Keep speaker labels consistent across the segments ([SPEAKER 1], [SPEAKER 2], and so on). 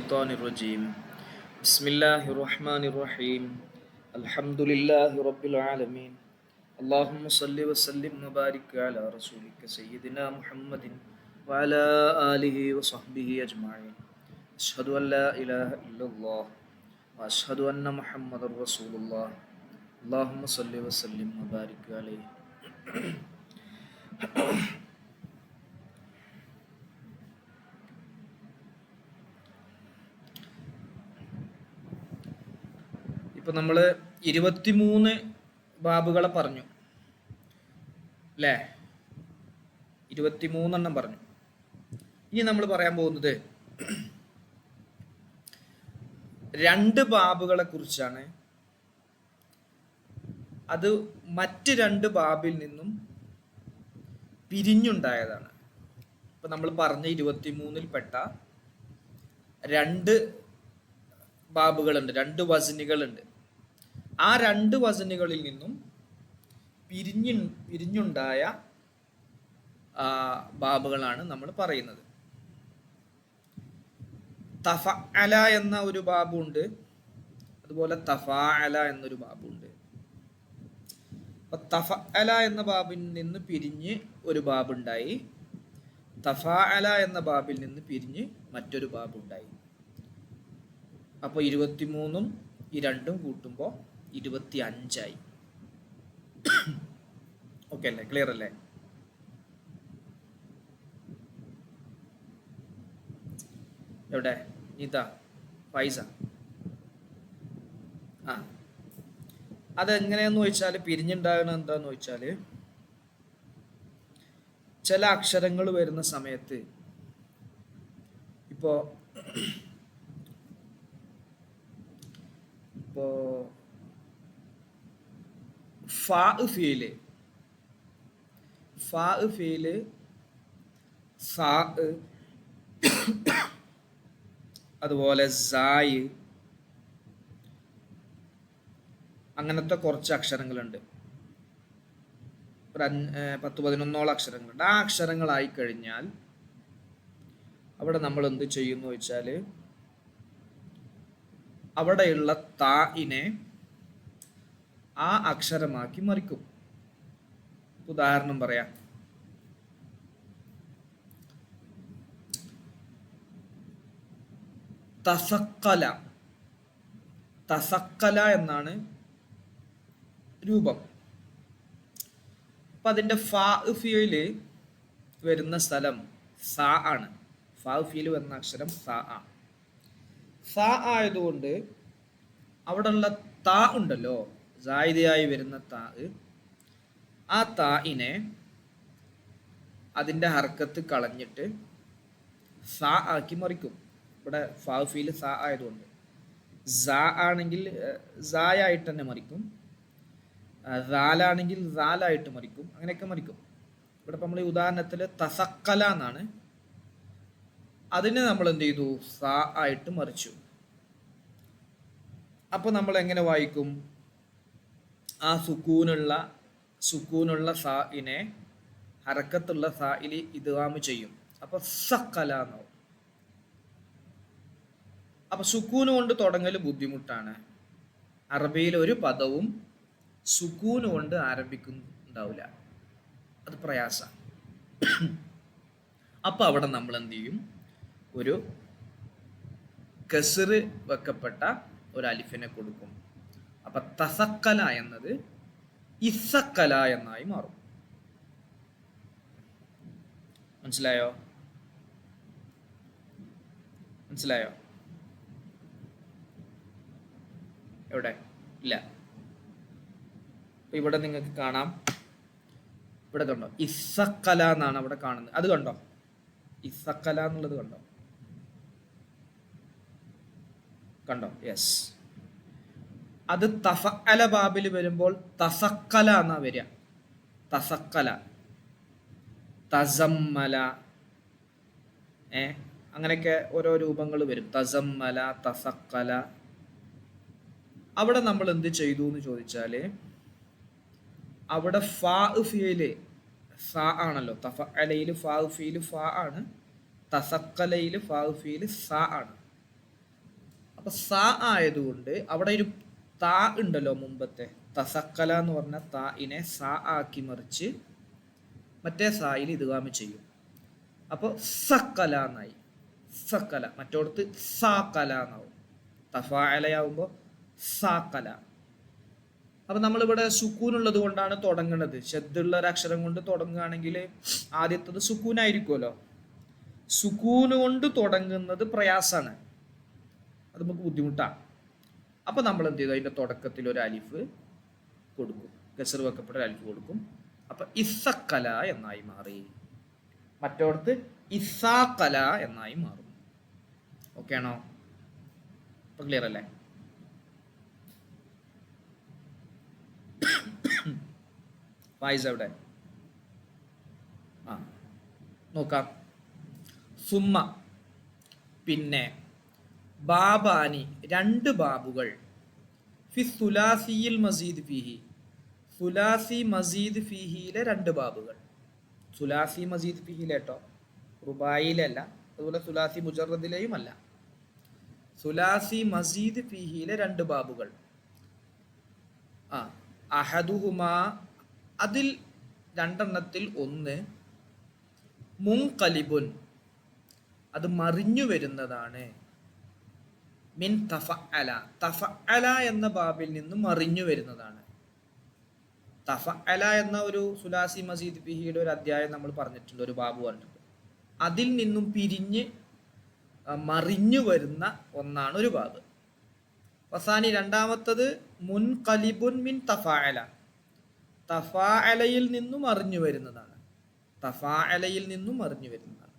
[SPEAKER 1] الشيطان الرجيم بسم الله الرحمن الرحيم الحمد لله رب العالمين اللهم صل وسلم وبارك على رسولك سيدنا محمد وعلى آله وصحبه أجمعين أشهد أن لا إله إلا الله وأشهد أن محمد رسول الله اللهم صل وسلم وبارك عليه. ഇപ്പൊ നമ്മള് 23 ബാബുകളെ പറഞ്ഞു അല്ലേ? 23 പറഞ്ഞു. ഇനി നമ്മൾ പറയാൻ പോകുന്നത് 2 ബാബുകളെ കുറിച്ചാണ്. അത് മറ്റ് 2 ബാബിൽ നിന്നും പിരിഞ്ഞുണ്ടായതാണ്. ഇപ്പൊ നമ്മൾ പറഞ്ഞ 23 പെട്ട 2 ബാബുകളുണ്ട്, 2 വസനുകളുണ്ട്. ആ 2 വസനുകളിൽ നിന്നും പിരിഞ്ഞുണ്ടായ ബാബുകളാണ് നമ്മൾ പറയുന്നത്. തഫഅല എന്ന ഒരു ബാബുണ്ട്, അതുപോലെ തഫാഅല എന്നൊരു ബാബുണ്ട്. അപ്പൊ തഫഅല എന്ന ബാബിൽ നിന്ന് പിരിഞ്ഞ് ഒരു ബാബുണ്ടായി, തഫാഅല എന്ന ബാബിൽ നിന്ന് പിരിഞ്ഞ് മറ്റൊരു ബാബുണ്ടായി. അപ്പോൾ 23 ഈ 2 കൂട്ടുമ്പോൾ 25 ഓക്കെ അല്ലേ? ക്ലിയർ അല്ലേ? എവിടെ ഇതാ പൈസ? അതെങ്ങനെയാന്ന് ചോദിച്ചാൽ, പിരിഞ്ഞുണ്ടാകണം എന്താന്ന് ചോദിച്ചാൽ, ചില അക്ഷരങ്ങൾ വരുന്ന സമയത്ത് ഇപ്പോ ഫാ ഫീല് സാ, അതുപോലെ സായ്, അങ്ങനത്തെ കുറച്ച് അക്ഷരങ്ങളുണ്ട്. 10-11 അക്ഷരങ്ങളുണ്ട്. ആ അക്ഷരങ്ങളായി കഴിഞ്ഞാൽ അവിടെ നമ്മൾ എന്ത് ചെയ്യുന്നു വെച്ചാൽ, അവിടെയുള്ള താഇനെ ആ അക്ഷരമാക്കി മറിക്കും. ഉദാഹരണം പറയാം. തസക്കല, തസക്കല എന്നാണ് രൂപം. അപ്പൊ അതിന്റെ ഫാ ഫീല് വരുന്ന സ്ഥലം സാ ആണ്. ഫാ ഫീല് വരുന്ന അക്ഷരം സാ ആണ്. സാ ആയതുകൊണ്ട് അവിടെയുള്ള താ ഉണ്ടല്ലോ, സായിദയായി വരുന്ന താ, ആ താഇനെ അതിന്റെ ഹർക്കത്ത് കളഞ്ഞിട്ട് സാ ആക്കി മറിക്കും. ഇവിടെ ഫാ ഫീല് സാ ആയതുകൊണ്ട് സാ ആണെങ്കിൽ സായായിട്ട് തന്നെ മറിക്കും, റാലാണെങ്കിൽ റാലായിട്ട് മറിക്കും, അങ്ങനെയൊക്കെ മറിക്കും. ഇവിടെ ഇപ്പം നമ്മൾ ഉദാഹരണത്തിൽ തസക്കല എന്നാണ്, അതിനെ നമ്മൾ എന്ത് ചെയ്തു? സാ ആയിട്ട് മറിച്ചു. അപ്പൊ നമ്മൾ എങ്ങനെ വായിക്കും? ആ സുക്കൂനുള്ള സാഇനെ ഹറക്കത്തുള്ള സായില് ഇദ്ഗാമ് ചെയ്യും. അപ്പൊ സക്കല എന്നാവും. അപ്പൊ സുക്കൂന് കൊണ്ട് തുടങ്ങൽ ബുദ്ധിമുട്ടാണ്. അറബിയിൽ ഒരു പദവും സുക്കൂന് കൊണ്ട് ആരംഭിക്കുന്നുണ്ടാവില്ല, അത് പ്രയാസമാണ്. അപ്പൊ അവിടെ നമ്മൾ എന്ത് ചെയ്യും? ഒരു കസ്റ് വെക്കപ്പെട്ട ഒരു അലിഫിനെ കൊടുക്കും. അപ്പൊ തസക്കല എന്നത് ഇസക്കല എന്നായി മാറും. മനസ്സിലായോ? എവിടെ? ഇല്ല. ഇവിടെ നിങ്ങൾക്ക് കാണാം, ഇവിടെ കണ്ടോ? ഇസക്കല എന്നാണ് അവിടെ കാണുന്നത്. അത് കണ്ടോ? ഇസക്കല എന്നുള്ളത് കണ്ടോ? യെസ്. അത് തഫഅല ബാബിൽ വരുമ്പോൾ തസക്കല എന്നാ വരിക. തസക്കല, തസമ്മല, അങ്ങനെയൊക്കെ ഓരോ രൂപങ്ങൾ വരും. തസമ്മല, തസക്കല. അവിടെ നമ്മൾ എന്ത് ചെയ്തു എന്ന് ചോദിച്ചാല്, അവിടെ ഫാ ഫീല് സാ ആണല്ലോ. തഫഅലയില് ഫാ ഫീല് ഫാ ആണ്, തസക്കലയില് ഫാ ഫീല് സാ ആണ്. അപ്പൊ സ ആയതുകൊണ്ട് അവിടെ ഒരു താ ഉണ്ടല്ലോ മുമ്പത്തെ തസക്കല എന്ന് പറഞ്ഞ താഇനെ സ ആക്കി മറിച്ച് മറ്റേ സായിൽ ഇദ്ഗാം ചെയ്യും. അപ്പോൾ സക്കല എന്നായി. സക്കല മറ്റോടത്ത് സാക്കല എന്നാവും. തഫാഅലയാവുമ്പോൾ സാക്കല. അപ്പൊ നമ്മളിവിടെ സുക്കൂനുള്ളത് കൊണ്ടാണ് തുടങ്ങുന്നത്. ശബ്ദമുള്ള ഒരു അക്ഷരം കൊണ്ട് തുടങ്ങുകയാണെങ്കിൽ ആദ്യത്തത് സുക്കൂനായിരിക്കുമല്ലോ. സുക്കൂന് കൊണ്ട് തുടങ്ങുന്നത് പ്രയാസാണ്, അത് നമുക്ക് ബുദ്ധിമുട്ടാണ്. അപ്പൊ നമ്മൾ എന്ത് ചെയ്തു, അതിന്റെ തുടക്കത്തിൽ ഒരു അലിഫ് കൊടുക്കും, കസർ വെക്കപ്പെട്ട ഒരു അലിഫ് കൊടുക്കും. അപ്പൊ ഇസക്കല എന്നായി മാറി. മറ്റോടത്ത് ഇസാക്കല എന്നായി മാറും. ഓക്കെ ആണോ? ഇപ്പൊ ക്ലിയർ അല്ലേ? വായിസ് എവിടെ? ആ നോക്കാം. സുമ്മ പിന്നെ, ബാബാനി രണ്ട് ബാബുകൾ, ഫി സുലാസിയിൽ മസീദ് ഫിഹി സുലാസി മസീദ് ഫിഹിയിലെ രണ്ട് ബാബുകൾ. സുലാസി മസീദ് ഫിഹിയിലേട്ടോ, റുബായിലല്ല, അതുപോലെ സുലാസി മുജറദിലെയും അല്ല. സുലാസി മസീദ് ഫിഹിയിലെ രണ്ട് ബാബുകൾ. അഹദുഹുമാ അതിൽ രണ്ടെണ്ണത്തിൽ ഒന്ന്, മുൻഖലിബുൻ അത് മറിഞ്ഞു വരുന്നതാണ്, മിൻ തഫഅല തഫഅല എന്ന ബാബിൽ നിന്ന് മറിഞ്ഞു വരുന്നതാണ്. തഫഅല എന്ന ഒരു സുലാസി മസീദ് ഫിഹിയുടെ ഒരു അധ്യായം നമ്മൾ പറഞ്ഞിട്ടുണ്ട്, ഒരു ബാബു പറഞ്ഞിട്ടുണ്ട്. അതിൽ നിന്നും പിരിഞ്ഞ് മറിഞ്ഞു വരുന്ന ഒന്നാണ് ഒരു ബാബ്. വസാനി രണ്ടാമത്തത് മുൻഖലിബുൻ മിൻ തഫഅല തഫാഅലയിൽ നിന്നും മറിഞ്ഞു വരുന്നതാണ്. തഫാഅലയിൽ നിന്നും മറിഞ്ഞു വരുന്നതാണ്.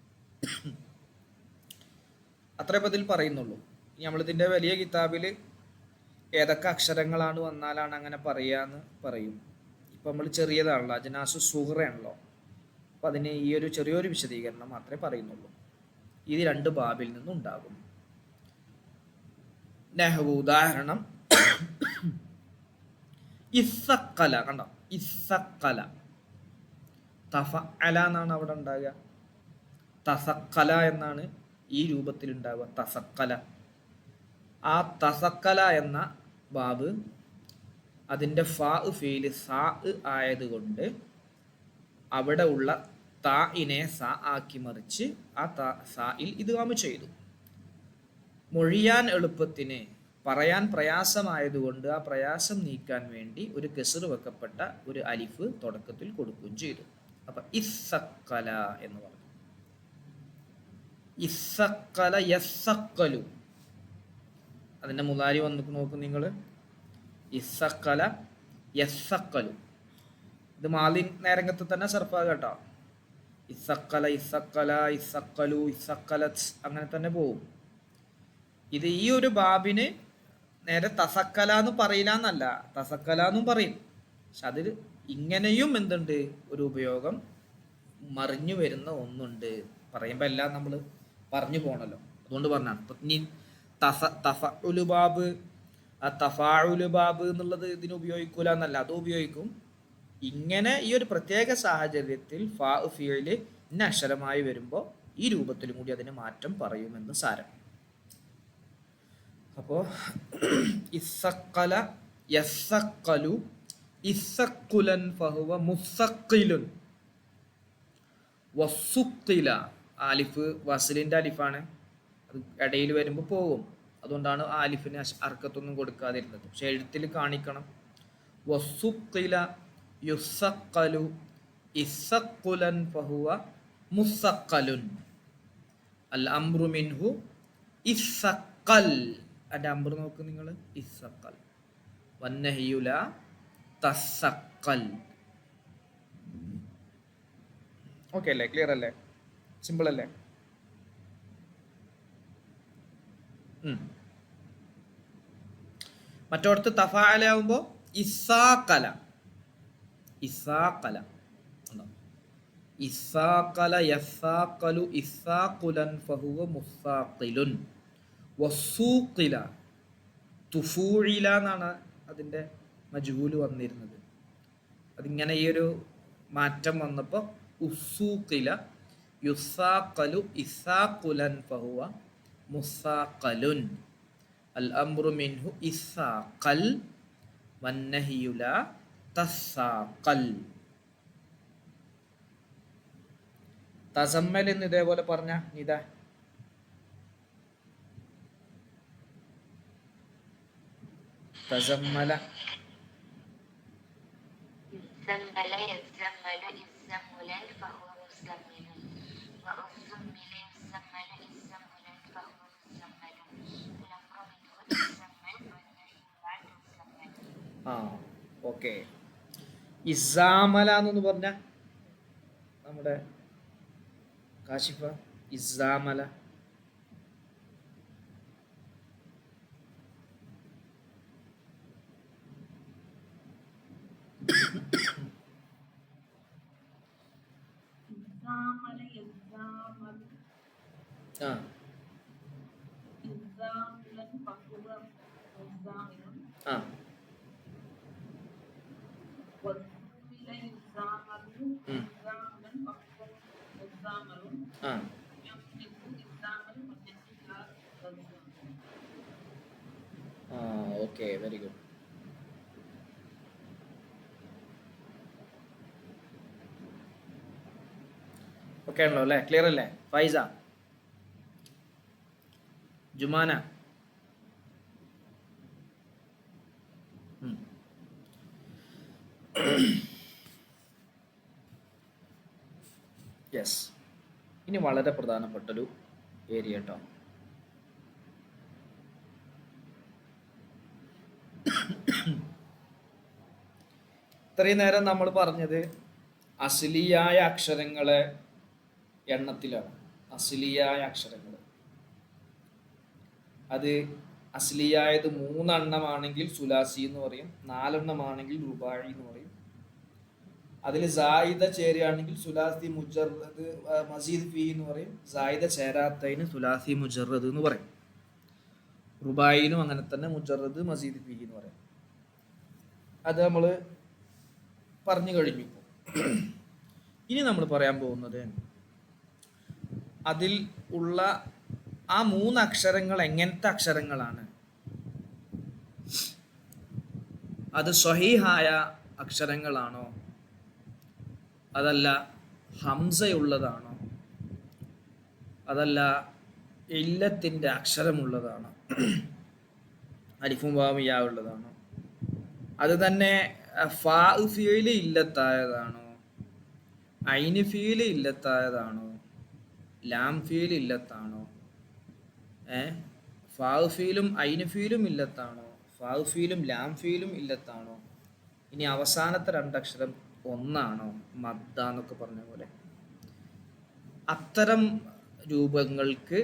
[SPEAKER 1] അത്രേ പതിൽ പറയുന്നുള്ളൂ. ഇനി നമ്മളിതിൻ്റെ വലിയ കിതാബിൽ ഏതൊക്കെ അക്ഷരങ്ങളാണ് വന്നാലാണ് അങ്ങനെ പറയാന്ന് പറയും. ഇപ്പം നമ്മൾ ചെറിയതാണല്ലോ, അജ്നാസു സുഹറയാണല്ലോ, അപ്പം അതിന് ഈ ഒരു ചെറിയൊരു വിശദീകരണം മാത്രമേ പറയുന്നുള്ളൂ. ഇത് രണ്ട് ബാബിൽ നിന്നും ഉണ്ടാകും. നെഹ്വു ഉദാഹരണം, ഇസക്കല കണ്ടോ, ഇസക്കല തഫഅല എന്നാണ് അവിടെ ഉണ്ടാകുക, തസക്കല എന്നാണ് ഈ രൂപത്തിൽ ഉണ്ടാവുക. തസക്കല, ആ തസക്കല എന്ന ബാബ് അതിൻ്റെ ഫാ ഫീല് സാ ആയതുകൊണ്ട് അവിടെ ഉള്ള താഇനെ സാ ആക്കി മറിച്ച് ആ സായിൽ ഇദ്ഗാം ചെയ്തു. മൊഴിയാൻ എളുപ്പത്തിന്, പറയാൻ പ്രയാസമായതുകൊണ്ട് ആ പ്രയാസം നീക്കാൻ വേണ്ടി ഒരു കെസർ വെക്കപ്പെട്ട ഒരു അലിഫ് തുടക്കത്തിൽ കൊടുക്കുകയും ചെയ്തു. അപ്പൊ ഇസക്കല എന്ന് പറഞ്ഞു. ഇസക്കല യസക്കലു, അതിന്റെ മുതാരി വന്നിട്ട് നോക്കും നിങ്ങൾ. ഇസക്കല യസക്കലു, ഇത് മാലിൻ നേരംഗത്ത് തന്നെ സർഫാ കേട്ടോ. ഇസക്കല ഇസക്കല ഇസക്കലു ഇസക്കലത്ത് അങ്ങനെ തന്നെ പോവും. ഇത് ഈ ഒരു ബാബിന് നേരെ തസക്കല എന്ന് പറയില്ല എന്നല്ല, തസക്കല എന്നും പറയും. പക്ഷെ അതിൽ ഇങ്ങനെയും എന്തുണ്ട്, ഒരു ഉപയോഗം മറിഞ്ഞു വരുന്ന ഒന്നുണ്ട്. പറയുമ്പോൾ എല്ലാം നമ്മൾ പറഞ്ഞു പോകണല്ലോ, അതുകൊണ്ട് പറഞ്ഞാണ്. ഇനി തഫഉലു ബാബ്, ആ തഫാഉലു ബാബ് എന്നുള്ളത് ഇതിന് ഉപയോഗിക്കൂല എന്നല്ല, അത് ഉപയോഗിക്കും. ഇങ്ങനെ ഈ ഒരു പ്രത്യേക സാഹചര്യത്തിൽ ഫാ ഫിയല് ഇന്ന അക്ഷരമായി വരുമ്പോൾ ഈ രൂപത്തിലും കൂടി അതിന് മാറ്റം പറയുമെന്ന് സാരം. അപ്പോ ഇസക്കല യസക്കലു ഇസക്കുലൻ ഫഹുവ മുസക്കിലുൻ വസുക്കില. ആലിഫ് വസലിന്റെ അലിഫാണ്, അത് ഇടയിൽ വരുമ്പോൾ പോകും. അതുകൊണ്ടാണ് ആലിഫിന് അർക്കത്തൊന്നും കൊടുക്കാതിരുന്നത്. പക്ഷെ എഴുത്തിൽ കാണിക്കണം. വസുക്കില യുസക്കലു ഇസക്കുലൻ ഫഹുവ മുസക്കലുൻ അൽ അംറു മിൻഹു ഇസക്കൽ. അതിൻ്റെ അമ്പർ നോക്ക് നിങ്ങൾ, ഇസക്കൽ. വന്നഹിയുല തസക്കൽ. ഓക്കെ അല്ലേ? ക്ലിയർ അല്ലേ? സിമ്പിൾ അല്ലേ? മറ്റോടത്ത് തഫാഅല ആവുമ്പോൾ ഇസാക്കല, ഇസാക്കല, ഇസാക്കല യസാക്കലു ഇസാക്കുലൻ ഫഹുവ മുസാഖിലുൻ വസൂഖില. തുഫൂഇല എന്നാണ് അതിൻ്റെ മജ്ഹൂല് വന്നിരുന്നത്. അതിങ്ങനെ ഈ ഒരു മാറ്റം വന്നപ്പോൾ ഉസൂഖില യുസാഖലു ഇസാഖുലൻ ഫഹുവ മുസാഖലുൻ. അൽ അംറു മിൻഹു ഇസ്സാഖൽ വന്നഹിയു ലാ തസ്സാഖൽ. തസമ്മൽ എന്ന് ഇതേപോലെ പറഞ്ഞ ഇതാ തസമ്മല ആ ഓക്കെ. ഇസാമല എന്നൊന്ന് പറഞ്ഞ നമ്മുടെ കാശിഫ, ഇസാമല. ആ ആ ആ ഓക്കെ, വെരി ഗുഡ്. ഓക്കെ ആണല്ലോ അല്ലേ? ക്ലിയർ അല്ലേ? ഫൈസ, ജുമാന, യെസ്. ഇനി വളരെ പ്രധാനപ്പെട്ടൊരു ഏരിയ കേട്ടോ. ഇത്രയും നേരം നമ്മൾ പറഞ്ഞത് അസ്ലിയായ അക്ഷരങ്ങളെ എണ്ണത്തിലാണ്. അസ്ലിയായ അക്ഷരങ്ങൾ അത് അസ്ലിയായത് 3 എണ്ണമാണെങ്കിൽ സുലാസി എന്ന് പറയും, 4 എണ്ണമാണെങ്കിൽ റുബായി എന്ന് പറയും. അതിൽ സായിദ ചേരുകയാണെങ്കിൽ സുലാസി മുജറദ് മസീദ് ഫീ എന്ന് പറയും. സായിദ ചേരാത്തതിന് സുലാസി മുജറദ് എന്ന് പറയും. റുബായിനും അങ്ങനെ തന്നെ മുജറദ് മസീദ് ഫീ എന്ന് പറയും. അത് നമ്മൾ പറഞ്ഞു കഴിഞ്ഞു. ഇനി നമ്മൾ പറയാൻ പോകുന്നത് അതിൽ ഉള്ള ആ 3 അക്ഷരങ്ങൾ എങ്ങനത്തെ അക്ഷരങ്ങളാണ്, അത് സ്വഹീഹായ അക്ഷരങ്ങളാണോ അതല്ല ഹംസയുള്ളതാണോ അതല്ല ഇല്ലത്തിൻ്റെ അക്ഷരമുള്ളതാണോ അലിഫും വാവും യാ ഉള്ളതാണോ, അത് തന്നെ ഫാ ഫീല് ഇല്ലത്തായതാണോ, ഐന് ഫീല് ഇല്ലത്തായതാണോ, ലാം ഫീൽ ഇല്ലത്താണോ, ഫാ ഫീലും ഐന് ഫീലും ഇല്ലത്താണോ, ഫാ ഫീലും ലാം ഫീലും ഇല്ലത്താണോ, ഇനി അവസാനത്തെ 2 അക്ഷരം ഒന്നാണോ, മദ്ദ എന്നൊക്കെ പറഞ്ഞ പോലെ. അത്തരം രൂപങ്ങൾക്ക്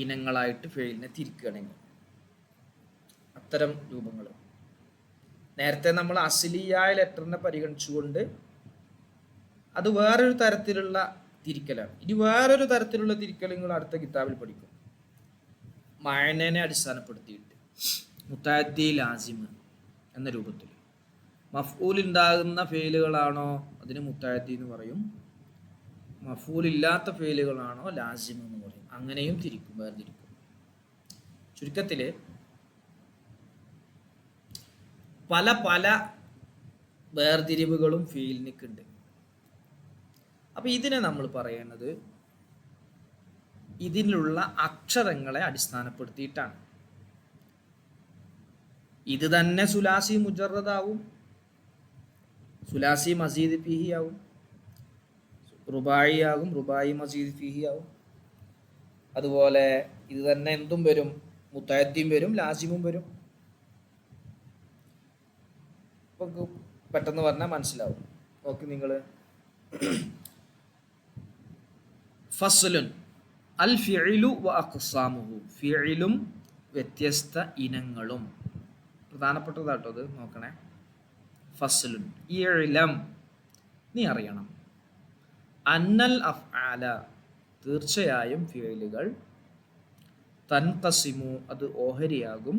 [SPEAKER 1] ഇനങ്ങളായിട്ട് ഫെയിലിനെ തിരിക്കുകയാണെങ്കിൽ അത്തരം രൂപങ്ങൾ നേരത്തെ നമ്മൾ അസ്ലിയായ ലെറ്ററിനെ പരിഗണിച്ചുകൊണ്ട് അത് വേറൊരു തരത്തിലുള്ള തിരിക്കലാണ്. ഇനി വേറൊരു തരത്തിലുള്ള തിരിക്കൽ നിങ്ങൾ അടുത്ത കിതാബിൽ പഠിക്കും. മഅനനെ അടിസ്ഥാനപ്പെടുത്തിയിട്ട് മുതഅദ്ദി ലാസിം എന്ന രൂപത്തിൽ മഫ്ഊൽ ഉണ്ടാകുന്ന ഫെയിലുകളാണോ അതിന് മുതഅദ്ദി എന്ന് പറയും, മഫ്ഊൽ ഇല്ലാത്ത ഫെയിലുകളാണോ ലാസിം എന്ന് പറയും. അങ്ങനെയും തിരിക്കും, വേർതിരിക്കും. ചുരുക്കത്തിൽ പല പല വേർതിരിവുകളും ഫീലിനിക്കുണ്ട്. അപ്പം ഇതിനെ നമ്മൾ പറയുന്നത് ഇതിലുള്ള അക്ഷരങ്ങളെ അടിസ്ഥാനപ്പെടുത്തിയിട്ടാണ്. ഇത് തന്നെ സുലാസി മുജറദാവും, സുലാസി മസീദ് ഫീഹി ആവും, റുബായി ആകും, റുബായി മസീദ് ഫീഹി ആവും. അതുപോലെ ഇത് തന്നെ എന്തും വരും, മുതഅദ്ദിയും വരും, ലാസിമും വരും. പെട്ടെന്ന് പറഞ്ഞാൽ മനസ്സിലാവും. ഓക്കെ, നിങ്ങൾ ഫസ്ലുൻ അൽ ഫിഇലു വ അഖ്സാമുഹു, ഫിഇലും വ്യത്യസ്ത ഇനങ്ങളും. പ്രധാനപ്പെട്ടതാട്ടോ അത്, നോക്കണേ. ഫസ്ലുൻ ഇഅ്ലം, നീ അറിയണം, അന്നൽ അഫ്ആല, തീർച്ചയായും ഫിഇലുകൾ, തൻഖസിമു, അത് ഓഹരിയാകും,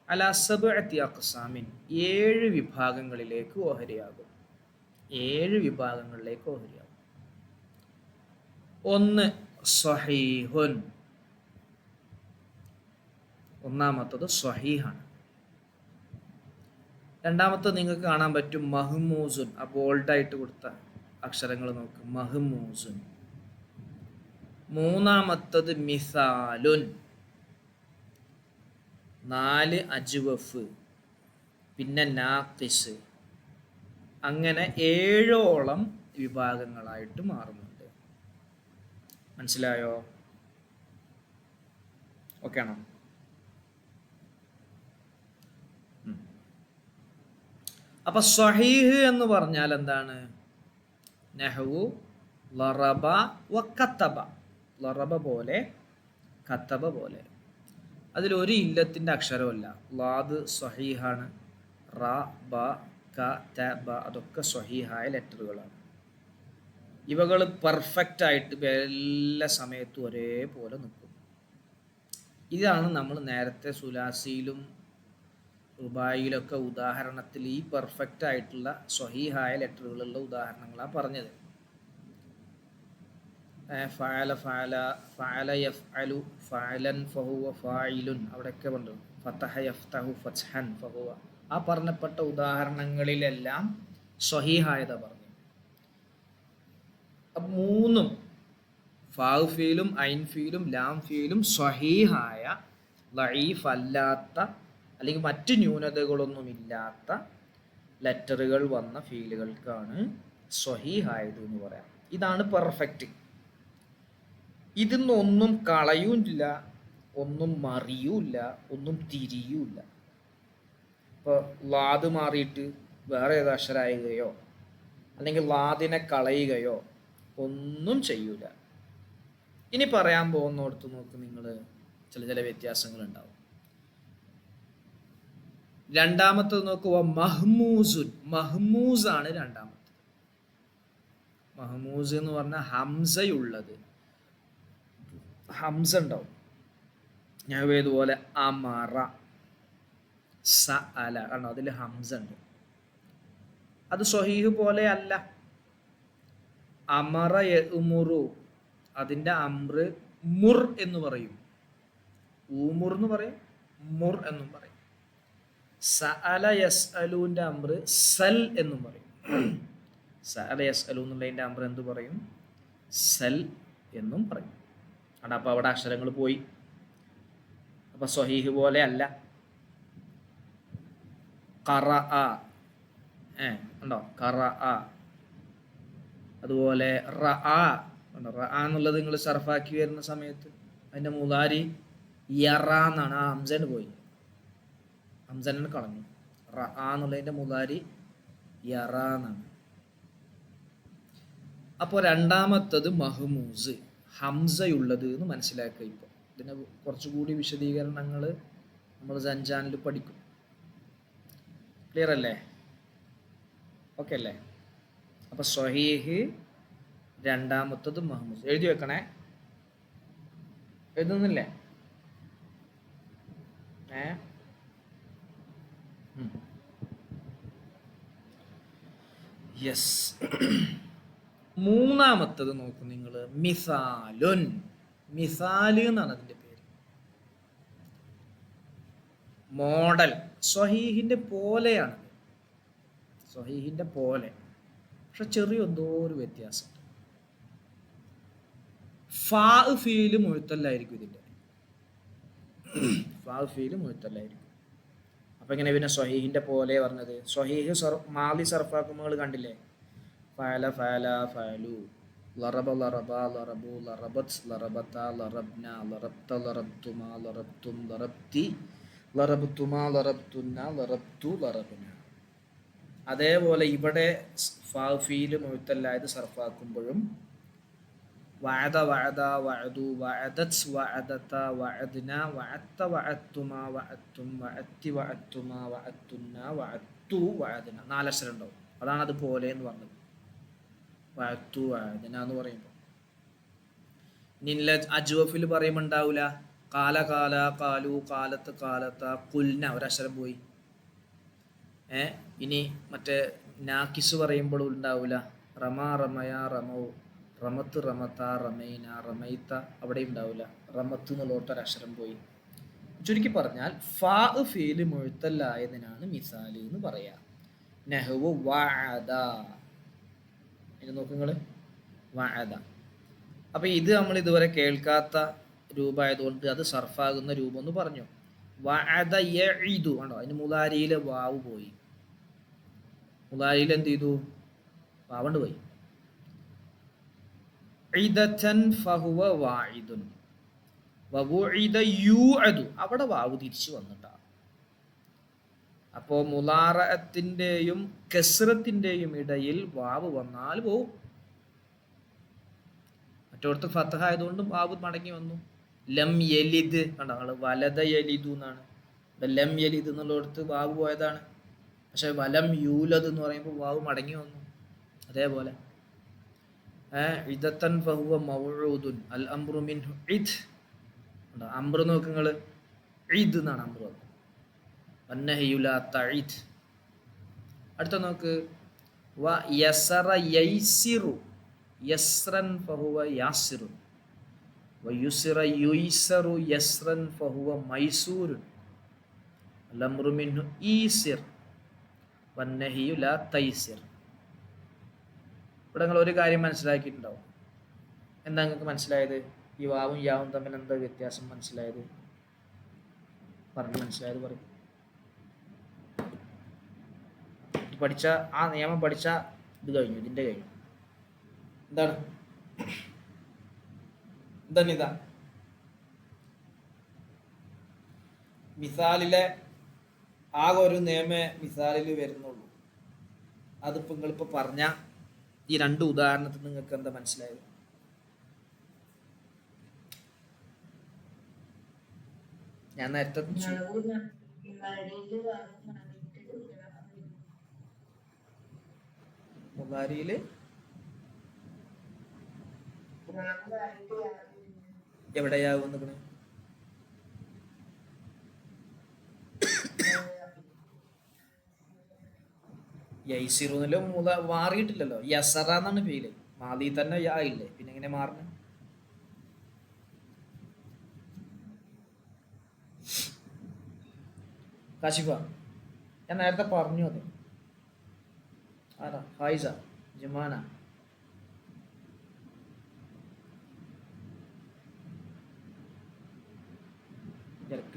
[SPEAKER 1] അലാ സബ്അത്തി അഖ്സാമിൻ, 7 വിഭാഗങ്ങളിലേക്ക് ഓഹരിയാകും. 7 വിഭാഗങ്ങളിലേക്ക് ഓഹരിയാകും. 1 സ്വഹീഹുൻ, ഒന്നാമത്തത് സ്വഹീഹാണ്. രണ്ടാമത്തത് നിങ്ങൾക്ക് കാണാൻ പറ്റും മഹ്മൂസുൻ. ആ ബോൾഡായിട്ട് കൊടുത്ത അക്ഷരങ്ങൾ നോക്ക്, മഹ്മൂസുൻ. മൂന്നാമത്തത് മിസാലുൻ. 4 അജ്വഫ്, പിന്നെ നാഖിസ്. അങ്ങനെ 7ഓളം വിഭാഗങ്ങളായിട്ട് മാറുന്നുണ്ട്. മനസ്സിലായോ? ഓക്കെ ആണോ? അപ്പൊ സ്വഹീഹ് എന്ന് പറഞ്ഞാൽ എന്താണ്? നഹ്വു ലറബ വ കത്തബ. ലറബ പോലെ, കത്തബ പോലെ. അതിലൊരു ഇല്ലത്തിൻ്റെ അക്ഷരമല്ല. ലാദ് സ്വഹീഹാണ്. റ, ബ, ക, ത, ബ അതൊക്കെ സ്വഹീഹായ ലെറ്ററുകളാണ്. ഇവകൾ പെർഫെക്റ്റ് ആയിട്ട് എല്ലാ സമയത്തും ഒരേപോലെ നിൽക്കും. ഇതാണ് നമ്മൾ നേരത്തെ സുലാസിയിലും റുബായിലൊക്കെ ഉദാഹരണത്തിൽ ഈ പെർഫെക്റ്റ് ആയിട്ടുള്ള സ്വഹീഹായ ലെറ്ററുകളുള്ള ഉദാഹരണങ്ങളാണ് പറഞ്ഞത്. ഫഅല ഫഅല, ഫഅല യഫ്അലു, ഫഅലൻ ഫഹുവ ഫായിലുൻ, അവിടെയൊക്കെ പറഞ്ഞു. ഫതഹ യഫ്തഹു ഫത്ഹൻ ഫഹുവ. ആ പറഞ്ഞപ്പെട്ട ഉദാഹരണങ്ങളിലെല്ലാം സ്വഹീഹായത പറഞ്ഞു. അപ്പം മൂന്നും ഫാഉ ഫീലും ഐൻ ഫീലും ലാം ഫീലും സ്വഹീഹായ, ലഈഫ് അല്ലാത്ത അല്ലെങ്കിൽ മറ്റ് ന്യൂനതകളൊന്നുമില്ലാത്ത ലെറ്ററുകൾ വന്ന ഫീലുകൾക്കാണ് സ്വഹീഹായത് എന്ന് പറയാം. ഇതാണ് പെർഫെക്റ്റ്. ഇതിന്നൊന്നും കളയൂല്ല, ഒന്നും മറിയൂല്ല, ഒന്നും തിരിയൂല്ല. ഇപ്പോൾ ലാദ് മാറിയിട്ട് വേറെ ഏത് അക്ഷരമായുകയോ അല്ലെങ്കിൽ ലാദിനെ കളയുകയോ ഒന്നും ചെയ്യൂല. ഇനി പറയാൻ പോകുന്നിടത്ത് നോക്ക് നിങ്ങൾ, ചില വ്യത്യാസങ്ങൾ ഉണ്ടാവും. രണ്ടാമത്തത് നോക്കുക, മഹ്മൂസുൻ. മഹ്മൂസാണ് രണ്ടാമത്തത്. മഹ്മൂസ് എന്ന് പറഞ്ഞാൽ ഹംസയുള്ളത്. ഹംസ ഉണ്ടാവും. ഞാൻ ഇതുപോലെ അമറ, സഅല കണ്ടോ, അതിൽ ഹംസ ഉണ്ട്. അത് സ്വഹീഹ് പോലെ അല്ല. അമറ യഉമുറു, അതിൻ്റെ അമ്ര് മുർ എന്ന് പറയും. ഊമുർ എന്ന് പറയും, മുർ എന്നും പറയും. സഅല യസ്അലുവിൻ്റെ അമ്ര് സൽ എന്നും പറയും. സഅല യസ്അലു എന്നുള്ളതിൻ്റെ അമ്ര് എന്ത് പറയും? സൽ എന്നും പറയും. ആണ്. അപ്പോൾ അവിടെ അക്ഷരങ്ങൾ പോയി. അപ്പം സ്വഹീഹ് പോലെ അല്ല. ഖറഅ, ഉണ്ടോ? ഖറഅ. അതുപോലെ റഅ ഉണ്ടോ? റഅ എന്നുള്ളത് നിങ്ങൾ സർഫാക്കി വരുന്ന സമയത്ത് അതിൻ്റെ മുലാരി യറ എന്നാണ്. ആ ഹംസന് പോയി, ഹംസനെ കളഞ്ഞു. റഅ എന്നുള്ളതിൻ്റെ മുലാരി യറ എന്നാണ്. അപ്പോൾ രണ്ടാമത്തത് മഹ്മൂസ്, ഹംസയുള്ളത് എന്ന് മനസ്സിലാക്കുക. ഇപ്പോൾ ഇതിന് കുറച്ചുകൂടി വിശദീകരണങ്ങൾ നമ്മൾ സഞ്ചാനിൽ പഠിക്കും. ക്ലിയർ അല്ലേ? ഓക്കെ അല്ലേ? അപ്പോൾ സ്വഹീഹ് രണ്ടാമത്തത് മഹ്മൂസ്. എഴുതി വെക്കണേ. എഴുതുന്നില്ലേ? യെസ്. മൂന്നാമത്തത് നോക്കും നിങ്ങൾ, മിസാലുൻ. മിസാല് എന്നാണ് അതിൻ്റെ പേര്. മോഡൽ. സ്വഹീഹിൻ്റെ പോലെയാണ്, സ്വഹീഹിൻ്റെ പോലെ, പക്ഷെ ചെറിയ എന്തോ ഒരു വ്യത്യാസമുണ്ട്. ഫാ ഫീല് മുഴുത്തല്ലായിരിക്കും ഇതിൻ്റെ. ഫാ ഫീല് മുഴുത്തല്ലായിരിക്കും. അപ്പം ഇങ്ങനെ പിന്നെ സ്വഹീഹിൻ്റെ പോലെ പറഞ്ഞത്. സ്വഹീഹ് മാലി സർഫാക്കുമ്പോൾ കണ്ടില്ലേ? ഫഅല ഫഅല ഫഅലു, ലറബ ലറബ ലറബു, ലറബത് ലറബത ലറബ്ന, ലറബ്ത ലറബ്തുമാ ലറബ്തും, ലറബ്തി ലറബ്തുമാ ലറബ്തുന്ന, ലറബ്തു ലറബ്ന. അതേപോലെ ഇവിടെ ഫാ ഫീല് മുഴുത്തല്ലായത് സർഫാക്കുമ്പോഴും വഅദ വഅദ വഅദു, വഅദത് വഅദത, വഅദ്ന വഅത്ത, വഅത്തുമാ വഅത്തും, വഅത്തി വഅത്തുമാ വഅത്തുന്ന, വഅത്തു വഅദ്ന. 4 അക്ഷരം ഉണ്ടാവും. അതാണ് അതുപോലെ എന്ന് പറഞ്ഞത്. വഅത്തു വഅദ്ന എന്ന് പറയുമ്പോൾ. ഇനി അജ്വഫിൽ പറയുമ്പോൾ ഉണ്ടാവില്ല. കാല കാല, കാലു, കാലത്ത്, കാലത്ത, കുൽന, ഒരക്ഷരം പോയി. ഇനി മറ്റേ നാക്കിസ് പറയുമ്പോഴും ഉണ്ടാവില്ല. റമ റമയ റമൗ, റമത്ത് റമത്ത റമൈന റമൈത്ത, അവിടെ ഉണ്ടാവില്ല. റമത്ത് എന്നുള്ളൊട്ടൊരക്ഷരം പോയി. ചുരുക്കി പറഞ്ഞാൽ ഫാ ഫീല് മുഴുത്തല്ലായതിനാണ് മിസാല് എന്ന് പറയാ. നഹ്വു വഅദ, ഇത് നോക്കുങ്ങള്, വഅദ. അപ്പൊ ഇത് നമ്മൾ ഇതുവരെ കേൾക്കാത്ത രൂപമായതുകൊണ്ട് അത് സർഫാകുന്ന രൂപം എന്ന് പറഞ്ഞു. വഅദ യഇദു ആണോ, അതിന് മുലാരിയിലെ വാവ് പോയി. മുലാരിയിൽ എന്ത് ചെയ്തു, വാവണ്ട് പോയി. ഇദതൻ ഫഹുവ വാഇദുൻ വബുഇദ യുഅദു, അവിടെ വാവ് തിരിച്ചു വന്നിട്ടാ. അപ്പോ മുലാറഅത്തിന്റെയും കസ്റത്തിന്റെയും ഇടയിൽ വാവ് വന്നാൽ പോവും. മറ്റോടത്ത് ഫതഹ ആയതുകൊണ്ട് വാവ് മടങ്ങി വന്നു. ലം യലിദ് കണ്ടോ, വലദ യലിദു എന്നാണ്. ലം യലിദ് എന്നുള്ളടത്ത് വാവ് പോയതാണ്. പക്ഷെ വലം യൂലദ് എന്ന് പറയുമ്പോൾ വാവ് മടങ്ങി വന്നു. അതേപോലെ ഇദതൻ ഫഹുവ മൗഊദുൻ അൽ അംറു മിൻഹു ഇദ്, അംറ് നോക്ക് നിങ്ങള്, ഇദ് എന്നാണ് അംറ് വന്നത്. വന്നഹ്യു ലാ തഇദ്. അടുത്ത നോക്ക്, വ യസറ യൈസിറു യസ്റൻ ഫഹുവ യാസിറുൻ വ യുസ്റ യുയ്സറു യസ്റൻ ഫഹുവ മൈസൂരുൻ അൽ അംറു മിൻഹു ഈസിർ വന്നഹ്യു ലാ തൈസിർ. ഇവിടെ നിങ്ങൾ ഒരു കാര്യം മനസ്സിലാക്കിയിട്ടുണ്ടാവും. എന്താ നിങ്ങൾക്ക് മനസ്സിലായത്? ഈ വാവും യാവും തമ്മിൽ എന്താ വ്യത്യാസം മനസ്സിലായത്? മനസ്സിലായത് പറയും. പഠിച്ച ആ നിയമം പഠിച്ച ഇത് കഴിഞ്ഞു, ഇതിന്റെ കഴിഞ്ഞു. എന്താണ് ഇതാ മിസാലിലെ ആകെ ഒരു നിയമേ മിസാലിൽ വരുന്നുള്ളൂ. അതിപ്പോ നിങ്ങളിപ്പോ പറഞ്ഞ ഈ രണ്ട് ഉദാഹരണത്തിൽ നിങ്ങൾക്ക് എന്താ മനസ്സിലായത്? ഞാൻ നേരത്തെ മുബാരിയില് എവിടെയാവും നിൽക്കണേ? യൈസിറുന്നല്ലോ മാറിയിട്ടില്ലല്ലോ. യസറ എന്നാണ് ഫീല്, മാതി തന്നെ യാ ഇല്ലേ, പിന്നെ എങ്ങനെ മാറണേ? കാശിഫ, ഞാൻ നേരത്തെ പറഞ്ഞു അത്. ആരാ? ഫായിസ, ജുമാന.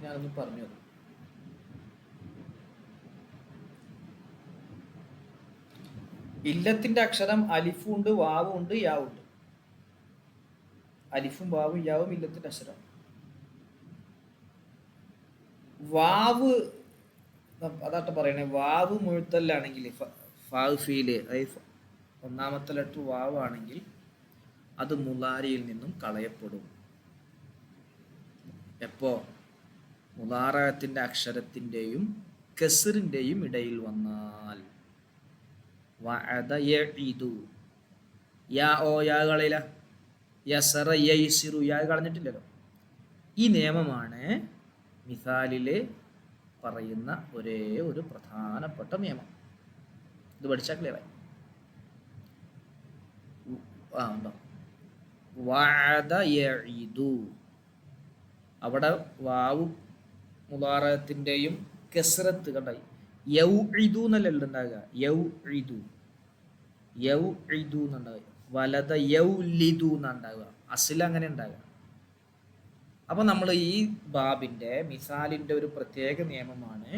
[SPEAKER 1] ഞാനൊന്ന് പറഞ്ഞു അത്. ഇല്ലത്തിന്റെ അക്ഷരം അലിഫും ഉണ്ട്, വാവും ഉണ്ട്, യാവും ഉണ്ട്. അലിഫും വാവും യാവും ഇല്ലത്തിന്റെ അക്ഷരം. വാവ് അതാട്ട് പറയണേ, വാവ് മുഴുത്തല്ലാണെങ്കിൽ ഫീല്, അതായത് ഒന്നാമത്തെ ലെറ്റർ വാവ് ആണെങ്കിൽ അത് മുലാരിയിൽ നിന്നും കളയപ്പെടും. എപ്പോ? മുലാറത്തിന്റെ അക്ഷരത്തിന്റെയും കസ്റിന്റെയും ഇടയിൽ വന്നാൽ. വഅദ യഇദു, യാ ഓ യാ കളയില, യസറ യൈസിറു യാ കളഞ്ഞിട്ടില്ലല്ലോ. ഈ നിയമമാണ് മിസാലില് പറയുന്ന ഒരേ ഒരു പ്രധാനപ്പെട്ട നിയമം. ഇത് പഠിച്ചാൽ ക്ലിയറായി. ഉണ്ടോ? വഅദ യഇദു, അവിടെ വാവ് മുലാറത്തിന്റെയും കസ്റത്ത് കണ്ടായി. യൗഇദു എന്നല്ല ഉണ്ടാകുക, യൗഇദു എന്നുണ്ടാകുക. വലത യൗലിദു എന്നുണ്ടാകുക. അസിൽ അങ്ങനെ ഉണ്ടാകുക. അപ്പൊ നമ്മൾ ഈ ബാബിന്റെ മിസാലിന്റെ ഒരു പ്രത്യേക നിയമമാണ്,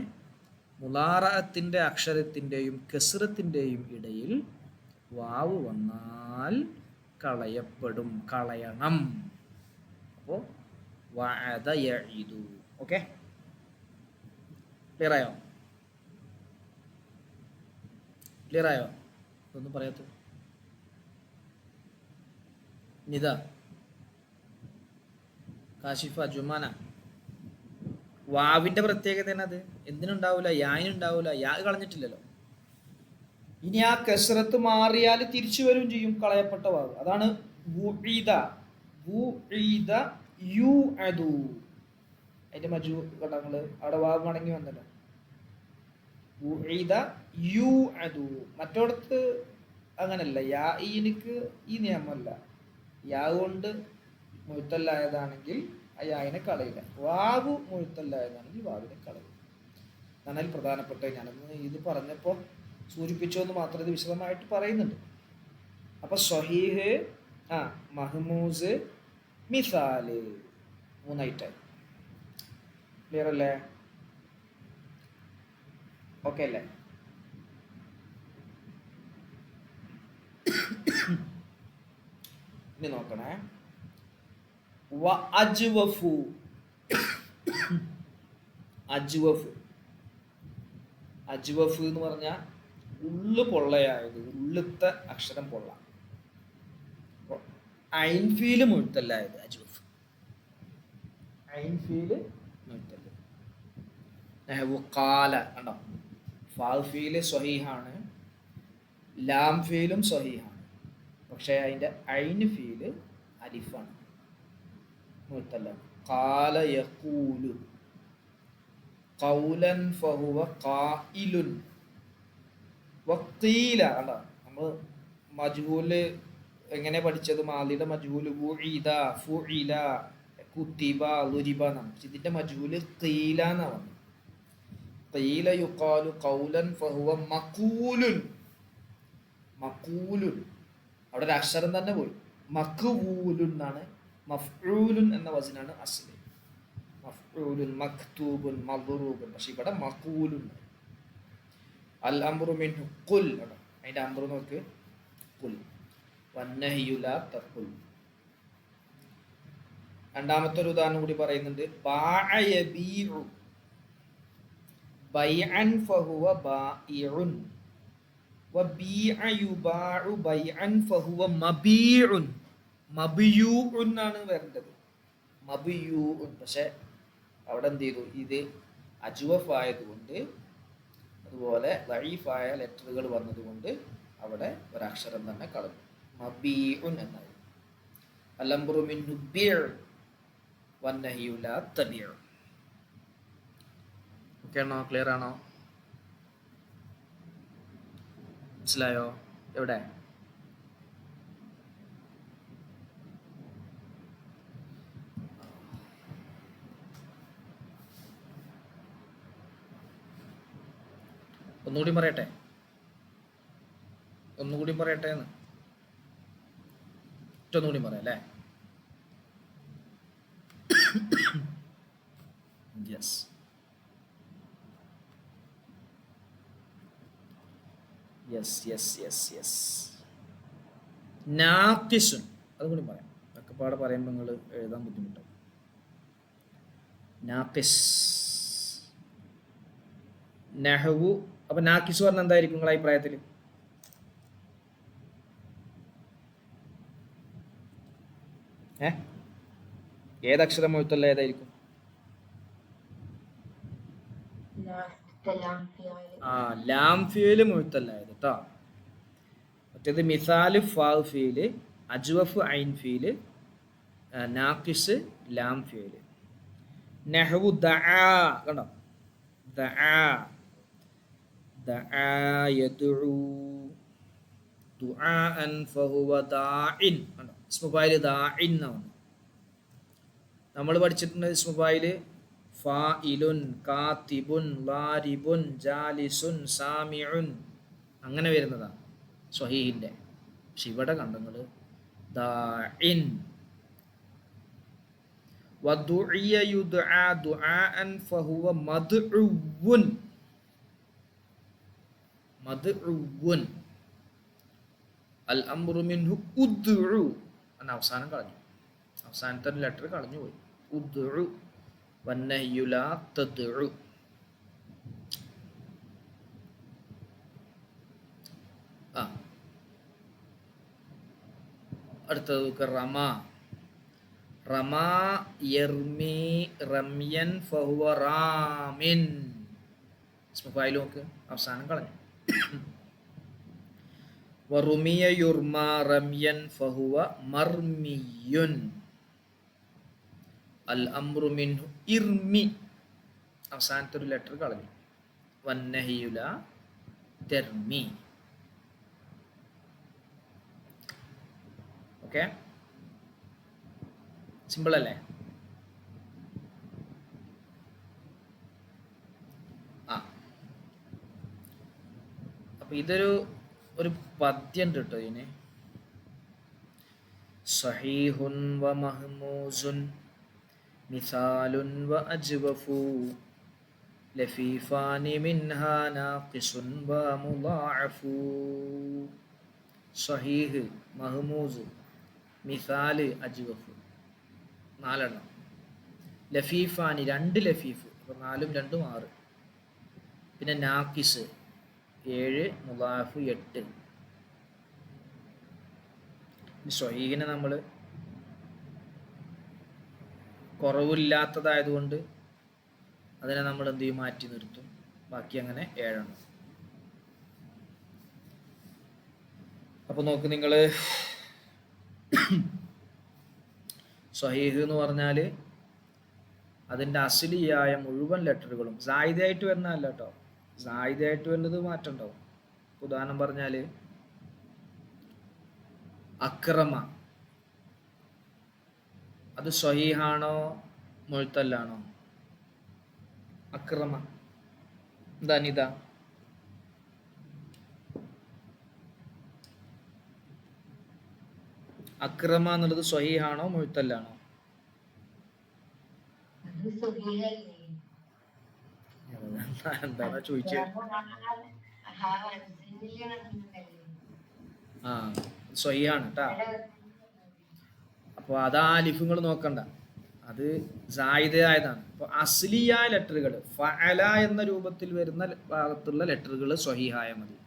[SPEAKER 1] മുലാറത്തിന്റെ അക്ഷരത്തിന്റെയും കസ്റത്തിന്റെയും ഇടയിൽ വാവ് വന്നാൽ കളയപ്പെടും, കളയണം. അപ്പോ വഅദ യഇദു. ഓക്കെ, ക്ലിയർ ആയോ? ക്ലിയർ ആയോ? ഒന്നും പറയാത്ത നിത, കാശിഫ, ജുമാന. വാവിന്റെ പ്രത്യേകത തന്നെ അത്. എന്തിനുണ്ടാവൂല? യാനുണ്ടാവൂല. യാ കളഞ്ഞിട്ടില്ലല്ലോ. ഇനി ആ കസ്റത്ത് മാറിയാൽ തിരിച്ചു വരും ചെയ്യും, കളയപ്പെട്ട വാവ്. അതാണ് വുഇദ, വുഇദ യുഅദു. അതിന്റെ മജു ഘടകങ്ങള് അവിടെ വാവ് മടങ്ങി വന്നല്ലോ. വുഇദ യുഅദു. മറ്റോടത്ത് അങ്ങനല്ല. യാ ഈനിക്ക് ഈ നിയമമല്ല. യാ കൊണ്ട് മുത്തല്ലായതാണെങ്കിൽ അതിനെ കളയില്ല. വാവ് മുഴുത്തല്ല എന്നാണെങ്കിൽ വാവിനെ കളയും. എന്നാൽ പ്രധാനപ്പെട്ട ഞാനൊന്ന് ഇത് പറഞ്ഞപ്പോൾ സൂചിപ്പിച്ചു എന്ന് മാത്രം ഇത് വിശദമായിട്ട് പറയുന്നുണ്ട്. അപ്പൊ സ്വഹീഹ്, മഹ്മൂസ്, മിസാല്, 3 ഐറ്റായി. ക്ലിയർ അല്ലേ? ഓക്കെ അല്ലേ? ഇനി നോക്കണേ. അജ്വഫു, അജ്വഫ്, അജ്വഫ് എന്ന് പറഞ്ഞാൽ ഉള്ളു പൊള്ളയായത്, ഉള്ളുത്തെ അക്ഷരം പൊള്ള. ഐൻഫീല് മുഴുത്തല്ലായത് അജ്വഫ്, ഐൻഫീല് മുഴുത്തല്ല. നെഹ്വു ഖാല കണ്ടോ, ഫാഫീല് സ്വഹീഹാണ്, ലാം ഫീലും സ്വഹീഹാണ്, പക്ഷെ അതിന്റെ ഐന് ഫീല് അലിഫാണ്, മുഴുത്തല്ല. ഖാല യഖൂലു ഖൗലൻ ഫഹുവ ഖായിലുൻ വഖീല. കണ്ടോ, നമ്മൾ മജ്ഹൂല് എങ്ങനെ പഠിച്ചത്? മാലിയുടെ മജ്ഹൂല് വുഇദ, ഫുഇല, കുതിബ, ളുരിബ എന്നാണ്. ഇതിന്റെ മജ്ഹൂല് ഖീല എന്നാണ്. ഖീല യുഖാലു ഖൗലൻ ഫഹുവ മഖൂലുൻ, മഖൂലുൻ, അവിടെ ഒരു അക്ഷരം തന്നെ പോയി. മഖ്വൂലുൻ എന്നാണ്, മഫ്ഊലുൻ എന്ന വസനാണ് അസ്ല്. മഫ്ഊലുൻ, മക്തൂബുൻ, മദ്റൂബുൻ. പക്ഷെ ഇവിടെ മഖൂലുൻ. അൽ അംറു മിൻഹു ഖുൽ, അതിന്റെ അംറു നോക്ക്, ഖുൽ. വന്നഹ്യു ലാ തഖുൽ. രണ്ടാമത്തെ ഒരു ഉദാഹരണം കൂടി പറയുന്നുണ്ട്. ബാഅ യബീഉ ബൈഅൻ ഫഹുവ ബായിഉൻ വബീഅ യുബാഉ ബൈഅൻ ഫഹുവ മബീഉൻ. മബിയൂഉൻ ആണ് വരേണ്ടത്, മബിയൂഉൻ. പക്ഷെ അവിടെ എന്ത് ചെയ്തു? ഇത് അജ്വഫ് ആയതുകൊണ്ട്, അതുപോലെ ദഈഫായ ലെറ്ററുകൾ വന്നതുകൊണ്ട് അവിടെ ഒരക്ഷരം തന്നെ കളഞ്ഞു, മബീഉൻ എന്നായി. അൽ-അംറു മിൻഹു ബിഅ വന്നഹ്യു ലാ തബിഅ. ഓക്കെ ആണോ? ക്ലിയർ ആണോ? മനസ്സിലായോ? എവിടെ? ഒന്നുകൂടി പറയട്ടെ, ഒന്നുകൂടി പറയട്ടെ എന്ന്. ഒന്നുകൂടി പറയാം അല്ലേ? Yes. Yes yes yes yes. നാഖിസുൻ, അതും കൂടി പറയാം. ഒക്കെപ്പാടെ പറയുമ്പോൾ നിങ്ങൾ എഴുതാൻ ബുദ്ധിമുട്ടാവും. നാഖിസ്, നഹ്വു. അപ്പൊ നാഖിസ് പറഞ്ഞ എന്തായിരിക്കും നിങ്ങളുടെ അഭിപ്രായത്തിൽ? ഏതക്ഷരം മുഴുത്തല്ല ഏതായിരിക്കും? ലാം ഫീല് മുഴുത്തല്ലായത് കേട്ടോ. മറ്റേത് മിസാല് ഫാ ഫീല്, അജ്വഫ് ഐൻ ഫീല്, നാഖിസ് ലാം ഫീല്. നഹ്വു ദആ, കണ്ടോ, ദആ, ദആ യദ്ഉ ദുആഅൻ ഫഹുവ ദാഇൻ. കണ്ടോ, ഇസ്മു ഫായില് ദാഇൻ എന്നാണ്. നമ്മൾ പഠിച്ചിട്ടുണ്ട് ഇസ്മു ഫായില് ഫായിലുൻ, കാതിബുൻ, ളാരിബുൻ, ജാലിസുൻ, സാമിഉൻ, അങ്ങനെ വരുന്നതാണ് സ്വഹീഹിന്റെ. പക്ഷെ ഇവിടെ കണ്ടങ്ങൾ ദാഇൻ. വദുഇയ യുദ്ആ ദുആഅൻ ഫഹുവ മദ്ഉവുൻ, മദ്ഉവുൻ. അൽ അംറു മിൻഹു ഉദ്ഉ എന്ന അവസാനം കളഞ്ഞു, അവസാനത്തെ ഒരു ലെറ്റർ കളഞ്ഞു പോയി. ഉദ്ഉ വന്നഹ്യു ലാ തദ്ഉ. അടുത്തത് റമ, റമ യർമി റംയൻ ഫഹുവ റാമിൻ. ഇസ്മു ഫായിൽ നോക്ക്, അവസാനം കളഞ്ഞു. വറുമിയ യുർമ റംയൻ ഫഹുവ മർമിയുൻ. അൽ അംറു മിൻഹു ഇർമി, അവസാനത്തെ ഒരു ലെറ്റർ കളഞ്ഞു. വന്നഹ്യു ലാ തർമി. ഓക്കെ, സിമ്പിൾ അല്ലേ? ഇതൊരു ഒരു പദ്യം ഉണ്ട് കേട്ടോ ഇതിന്. സഹീഹുൻ വ മഹ്മൂസുൻ മിസാലുൻ വ അജ്വഫു ലഫീഫാനി മിൻഹാ നാഖിസുൻ വ മുളാഅഫു. സഹീഹ്, മഹ്മൂസ്, മിസാല്, അജ്വഫ്, 4 എണ്ണം. ലഫീഫാനി 2 ലഫീഫ്, അപ്പോൾ 4ഉം 2ഉം 6. പിന്നെ നാക്കിസ് 7, മുളാഅഫ് 8. സ്വഹീഹിനെ നമ്മൾ കുറവില്ലാത്തതായതുകൊണ്ട് അതിനെ നമ്മൾ എന്ത് ചെയ്യും, മാറ്റി നിർത്തും. ബാക്കി അങ്ങനെ 7 എണ്ണം. അപ്പോൾ നോക്ക് നിങ്ങൾ, സ്വഹീഹ് എന്ന് പറഞ്ഞാൽ അതിൻ്റെ അസ്ലിയായ മുഴുവൻ ലെറ്ററുകളും സായിദായിട്ട് വരുന്നതല്ല കേട്ടോ. സായിദായിട്ട് വരുന്നത് മാറ്റമുണ്ടാവും. ഉദാഹരണം പറഞ്ഞാൽ അക്രമ, അത് സ്വഹീഹാണോ മുഅ്തല്ലാണോ? അക്രമ എന്താ നിത? അക്രമ എന്നുള്ളത് സ്വഹീഹാണോ മുഅ്തല്ലാണോ? എന്താണ് ചോദിച്ചത്? ആ, സ്വഹീഹാണ് കേട്ടാ. അപ്പോൾ അത് ആ ലിഫുകൾ നോക്കണ്ട, അത് സായിദായതാണ്. അപ്പോൾ അസ്ലിയായ ലെറ്ററുകൾ ഫഅല എന്ന രൂപത്തിൽ വരുന്ന ഭാഗത്തുള്ള ലെറ്ററുകൾ സ്വഹീഹായ മതി,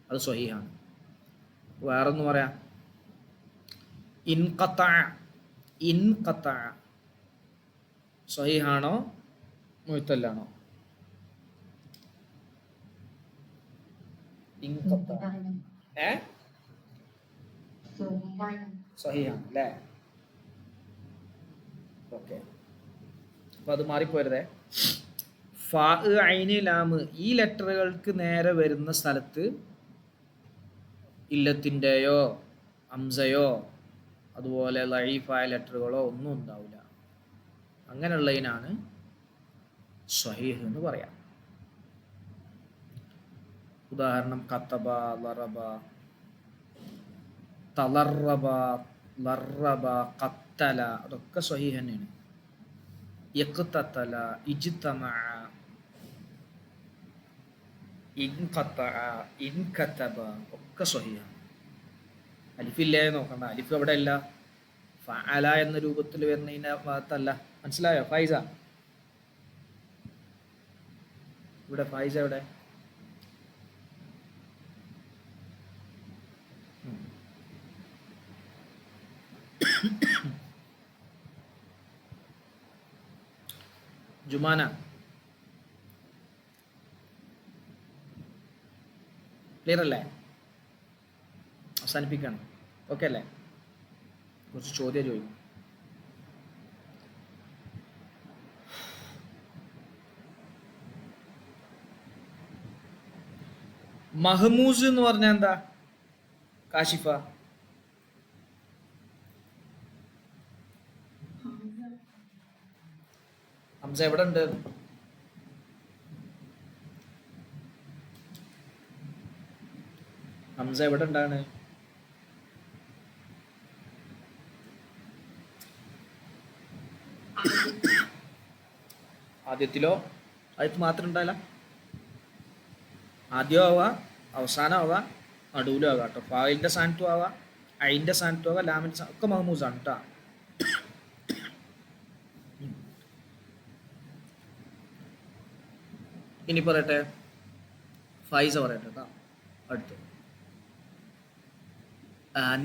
[SPEAKER 1] അത് സ്വഹീഹാണ്. വേറൊന്ന് പറയാം, ഇൻഖതഅ. ഇൻഖതഅ സ്വഹീഹാണോ മുഅ്തല്ലാണോ? ഇൻഖതഅ സ്വഹീഹാണ് അല്ലേ? ഓക്കെ, അപ്പോൾ അത് മാറിപ്പോരുതേ. ഫാ, ഐന്, ലാം ഈ ലെറ്ററുകൾക്ക് നേരെ വരുന്ന സ്ഥലത്ത് ഇല്ലത്തിൻ്റെയോ ഹംസയോ അതുപോലെ ലഈഫായ ലെറ്ററുകളോ ഒന്നും ഉണ്ടാവില്ല. അങ്ങനെയുള്ളതിനാണ് സ്വഹീഹ് എന്ന് പറയാം. ഉദാഹരണം കതബ, ലറബ, തലറബ, ലറബ, ഖത്തല, അതൊക്കെ സ്വഹീഹ് തന്നെയാണ്. ഇഖ്തതല, ഇജ്തമഅ, ഇൻഖതഅ, ഇൻകതബ ഒക്കെ സ്വഹീഹാണ്. അലിഫില്ലേ നോക്കണ്ട, അലിഫ് എവിടെ അല്ല, ഫഅല എന്ന രൂപത്തിൽ വരുന്നതിൻ്റെ ഭാഗത്തല്ല. മനസ്സിലായോ ഫൈസ? ഇവിടെ ഫൈസ എവിടെ? ജുമാന ക്ലിയർ അല്ലേ? അവസാനിപ്പിക്കണം, ഓക്കെ അല്ലേ? കുറച്ച് ചോദ്യം ചോദിക്കും. മഹ്മൂസ് എന്ന് പറഞ്ഞാൽ എന്താ കാശിഫ? ഹംസ എവിടെ ഉണ്ട്? ഹംസ എവിടെ ഉണ്ടാണ്? ആദ്യത്തിലോ? ആദ്യത്തിൽ മാത്രം ഉണ്ടാവില്ല, ആദ്യം ആവാം, അവസാനം ആവാം, നടുവിലും ആവാം കേട്ടോ. ഫായിലിൻ്റെ സ്ഥാനത്തും ആവാം, അയിൻ്റെ സ്ഥാനത്തും ആവാം, ലാമിൻ്റെ ഒക്കെ മഹ്മൂസാണ് കേട്ടോ. ഇനി പറയട്ടെ, ഫൈസ പറയട്ടെ കേട്ടോ. അടുത്ത്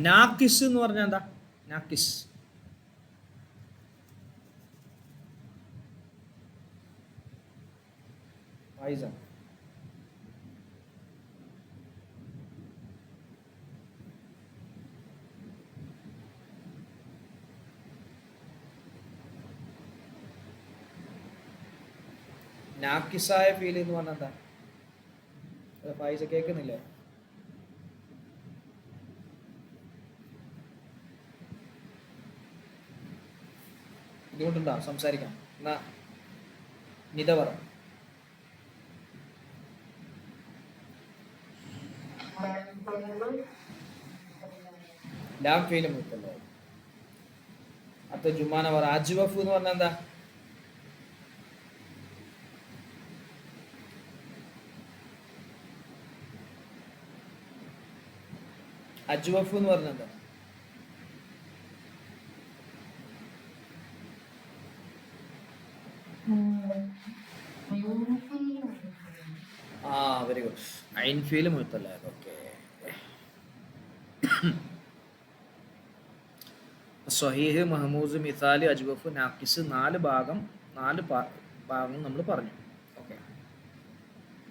[SPEAKER 1] നാക്കിസ് എന്ന് പറഞ്ഞാൽ എന്താ? നാക്കിസ് ഫൈസ. നാക്കിസായ ഫീൽ എന്ന് പറഞ്ഞാൽ എന്താ? ഫൈസ കേൾക്കുന്നില്ലേ? ബുദ്ധിമുട്ടുണ്ടോ സംസാരിക്കാം? എന്നാ നിത പറ. ലാം ഫീല് മുത്തല്ലേ. അടുത്ത ജുമാന പറ. അജ്വഫ് എന്ന് പറഞ്ഞാൽ എന്താ? അജ്വഫ് എന്ന് പറഞ്ഞാൽ എന്താ? ആ വെരി ഗുഡ്. ഐൻ ഫീല് മുത്തല്ലേ. ഓക്കെ. സ്വഹീഹ്, മഹ്മൂസ്, മിസാല്, അജ്വഫ്, നാക്കിസ്, നാല് ഭാഗം നമ്മൾ പറഞ്ഞു. ഓക്കെ.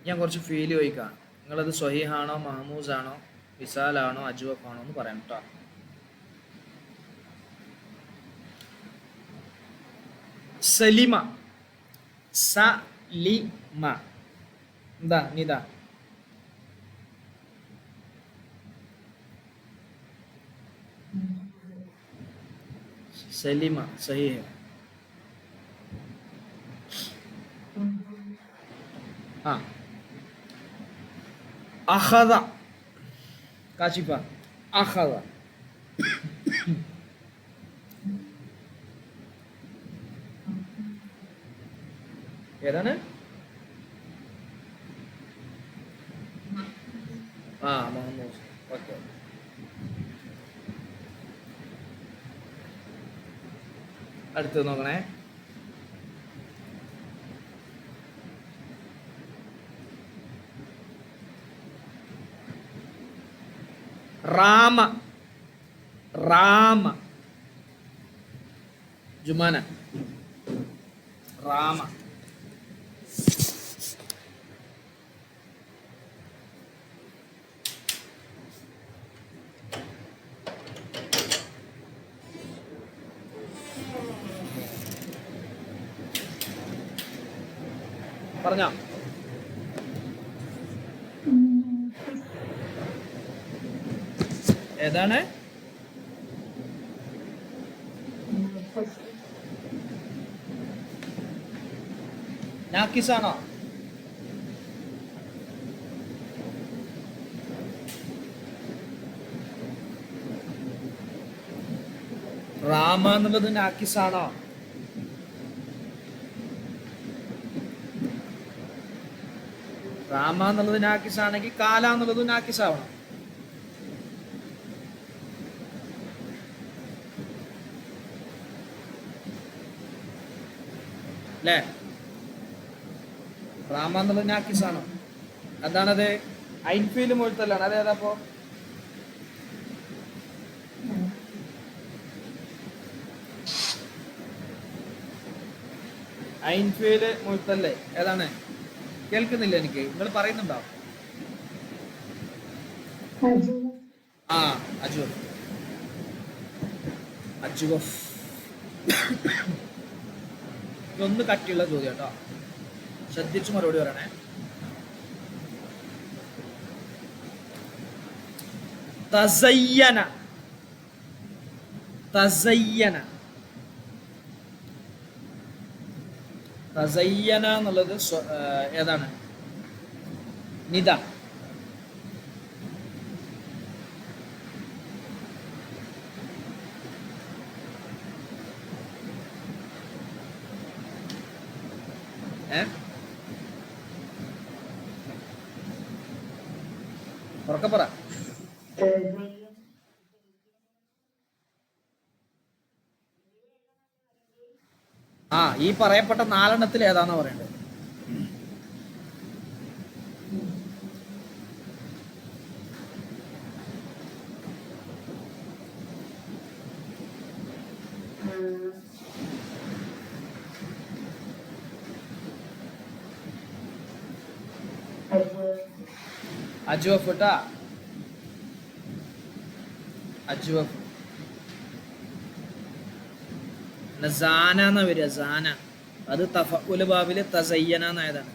[SPEAKER 1] ഞാൻ കുറച്ച് ഫീല് ചോദിക്കാം. നിങ്ങളത് സ്വഹീഹാണോ മഹ്മൂസ് ആണോ മിസാലാണോ അജ്വഫ് ആണോ എന്ന് പറയാം കേട്ടോ. സലിമ. സലിമ എന്താ? നിതാ സലിമ സഹീഹ്. ആ അഖദ കാശിഫ. അഖദ ഏതാണ്? ആ മഹ്മൂസ്. ഓക്കെ. അടുത്ത് നോക്കണേ. റാമ. റാമ ജുമാന. റാമ. പറഞ്ഞോ. ഏതാണ്? നാക്കിസാണോ? റാമ എന്നുള്ളത് നാക്കിസാണോ? റാമ എന്നുള്ളത് നാക്കിസാണെങ്കിൽ കാല എന്നുള്ളത് നാക്കിസാവണം അല്ലേ? റാമ എന്നുള്ളത് നാക്കിസാണോ? അതാണത്. ഐൻഫീല് മുഴുത്തല്ലാണ്. അതേതാപ്പോ? ഐൻഫീല് മുഴുത്തല്ലേ? ഏതാണ്? കേൾക്കുന്നില്ല എനിക്ക്. നിങ്ങൾ പറയുന്നുണ്ടോ? ആ അജ്വഫ്. അജ്വഫ്. ഇതൊന്ന് കട്ടിയുള്ള ചോദ്യം കേട്ടോ. ശ്രദ്ധിച്ചു മറുപടി പറയണേ. തസയ്യന. തസയ്യന. തസയ്യന എന്നുള്ളത് ഏതാണ്? നിദ. ഉറക്കെ പറ. ആ ഈ പറയപ്പെട്ട നാലെണ്ണത്തിൽ ഏതാന്നാ പറയണ്ടത്? അജ്വഫ് ട്ടാ. അജ്വഫ്. സാന എന്നാ വരിക. സാന അത് തഫഉല് ബാബില് തസയ്യന എന്നായതാണ്.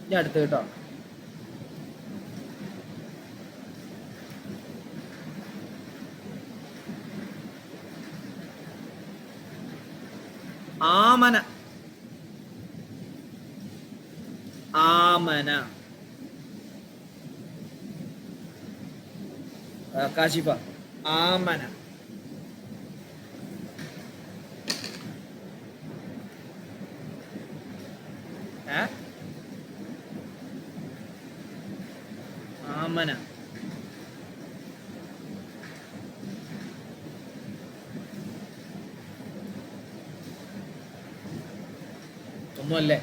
[SPEAKER 1] ഇനി അടുത്ത് കേട്ടോ. ആമന. ആമന. കാശിഫ. ആമന. ആമന. ഒന്നുമല്ലേ?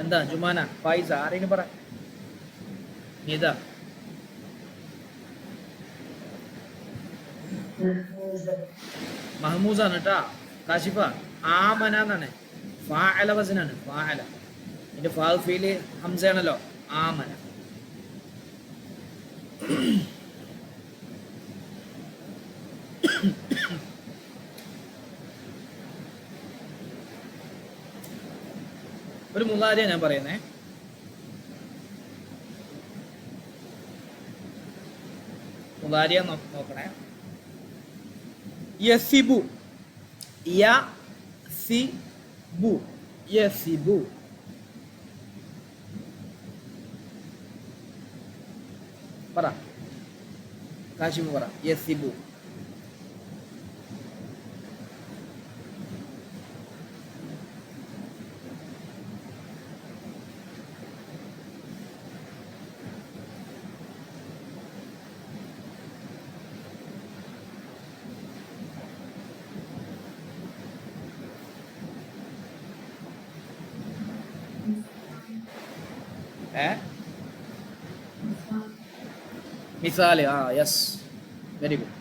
[SPEAKER 1] എന്താ ജുമാന, ഫൈസ, ആരെങ്കിലും പറ. നീതാ, മഹ്മൂസാണ് കേട്ടാ. കാശിഫ ആമന എന്നാണ്. ഫാഅല വസനാണ്. ഫാഅല ഇതിന്റെ ഫാഉ ഫീല് ഹംസയാണല്ലോ. ആമന. ഒരു മുലാരിയ ഞാൻ പറയുന്നേ. മുലാരിയ നോക്കണേ. യസിബു. യസിബു. യസിബു. പറ കാശിബു, പറ. യസിബു. മിസാല്. Yes, very good.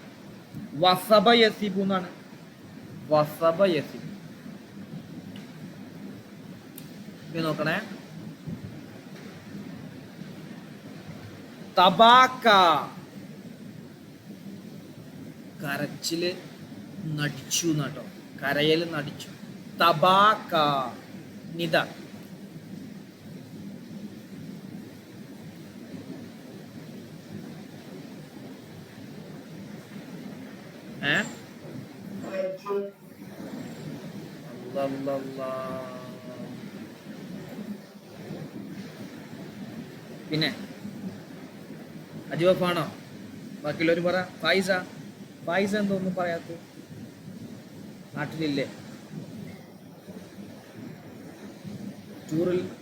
[SPEAKER 1] വസബ യസിബു എന്നാണ്. വസബ യസിബു. നോക്കണേ. തബാക്ക. കരച്ചില് നടിച്ചു എന്നാട്ടോ. കരയല് നടിച്ചു. തബാക്ക. നിത. പിന്നെ അജുവഫാണോ? ബാക്കിയുള്ളവർ പറ. ഫായിസ. ഫായിസ എന്തോന്നും പറയാത്ത? നാട്ടിലില്ലേ?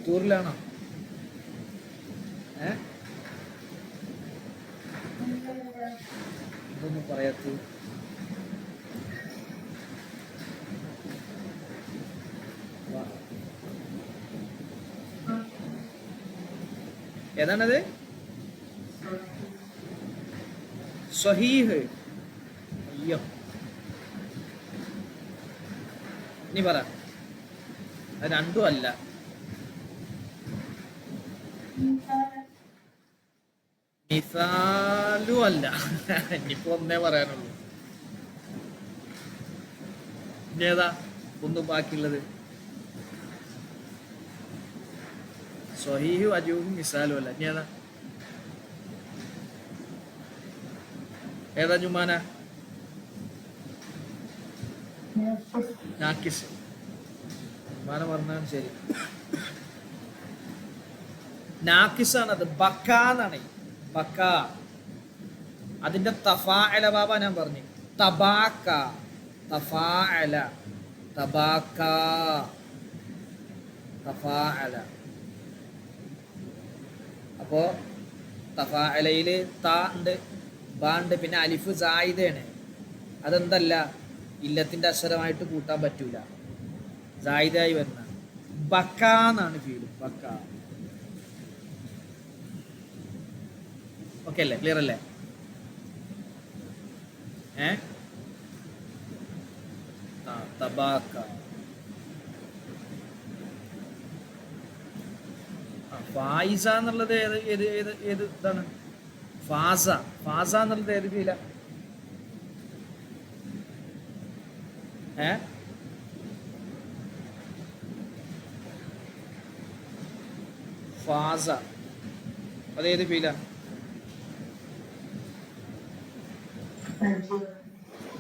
[SPEAKER 1] ടൂറിലാണോ? എന്തൊന്നും പറയാത്ത? ഏതാണത്? സ്വഹീഹ്. അയ്യോ, നീ പറ. അത് രണ്ടും അല്ല. മിസാലും അല്ല. ഇനിയിപ്പോ ഒന്നേ പറയാനുള്ളൂ. ഇനി ഏതാ ഒന്നും ബാക്കിയുള്ളത്? സ്വഹീഹും അജൂബും മിസാലും അല്ല. ഇനി ഏതാ? ഏതാ ജുമാന? നാക്കിസ്. ജുമാന പറഞ്ഞാണ് ശരി. നാക്കിസാണത്. ബക്ക എന്നാണ്. ബക്ക. അതിന്റെ തഫാഅല ബാബ ഞാൻ പറഞ്ഞു. തബാക്ക. തഫാഅല. തബാക്ക. തഫാഅല. അപ്പോ തഫാഅലയില് താ ഉണ്ട്, ബാ ഉണ്ട്, പിന്നെ അലിഫ് സായിദയാണ്. അതെന്തല്ല, ഇല്ലത്തിന്റെ അക്ഷരമായിട്ട് കൂട്ടാൻ പറ്റൂല. സായിദായി വരുന്ന. ബക്ക എന്നാണ് ഫീല്. ബക്ക. ഓക്കെ അല്ലേ? ക്ലിയർ അല്ലേ? തബാക്ക. ഫായിസ എന്നുള്ളത് ഏത് ഏത് ഏത് ഏത് ഇതാണ്? ഫാസ. ഫാസ എന്നുള്ളത് ഏത് ഫീല? ഫാസ അതേത് ഫീല?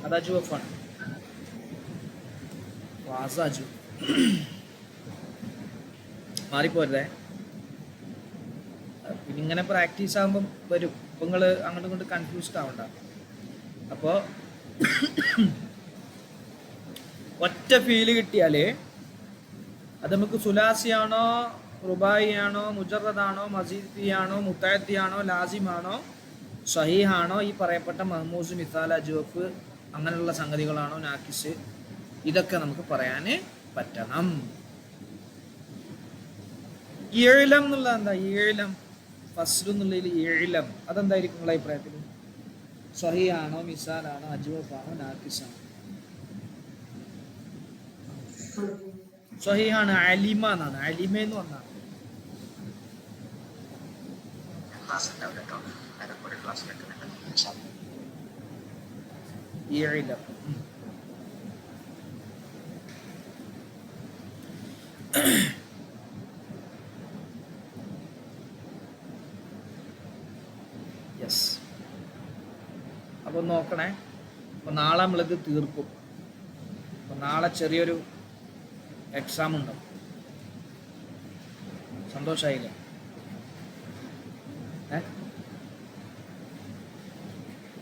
[SPEAKER 1] അതാ ജുവഫാണ്. വാസാജു മാറിപ്പോരുതേ. പിന്നെ ഇങ്ങനെ പ്രാക്ടീസ് ആകുമ്പം വരും. അപ്പം നിങ്ങൾ അങ്ങോട്ടും ഇങ്ങോട്ട് കൺഫ്യൂസ്ഡ് ആവണ്ട. അപ്പോൾ ഒറ്റ ഫീല് കിട്ടിയാൽ അത് നമുക്ക് സുലാസിയാണോ റുബായിയാണോ മുജറദാണോ മസീദിയാണോ മുത്തഅദ്ദിയാണോ ലാസിമാണോ സഹീഹാണോ ഈ പറയപ്പെട്ട മഹ്മൂസ് മിസാൽ അജ്വഫ് അങ്ങനെയുള്ള സംഗതികളാണോ നാക്കിസ്, ഇതൊക്കെ നമുക്ക് പറയാൻ പറ്റണം. ഏഴലം എന്നുള്ള എന്താ? ഏഴലം ഫസ്ലു എന്നുള്ളതിൽ ഏഴലം അതെന്തായിരിക്കും നിങ്ങളുടെ അഭിപ്രായത്തിൽ? സഹീഹാണോ മിസാലാണോ അജ്വഫാണോ നാക്കിസാണോ? സഹീഹാണ്. അലിമ എന്നാണ്. അലിമ എന്ന് പറഞ്ഞാൽ ഏഴലം. യെസ്. അപ്പോൾ നോക്കണേ. അപ്പോൾ നാളെ നമ്മളിത് തീർക്കും. അപ്പോൾ നാളെ ചെറിയൊരു എക്സാം ഉണ്ടാവും. സന്തോഷമായില്ലേ?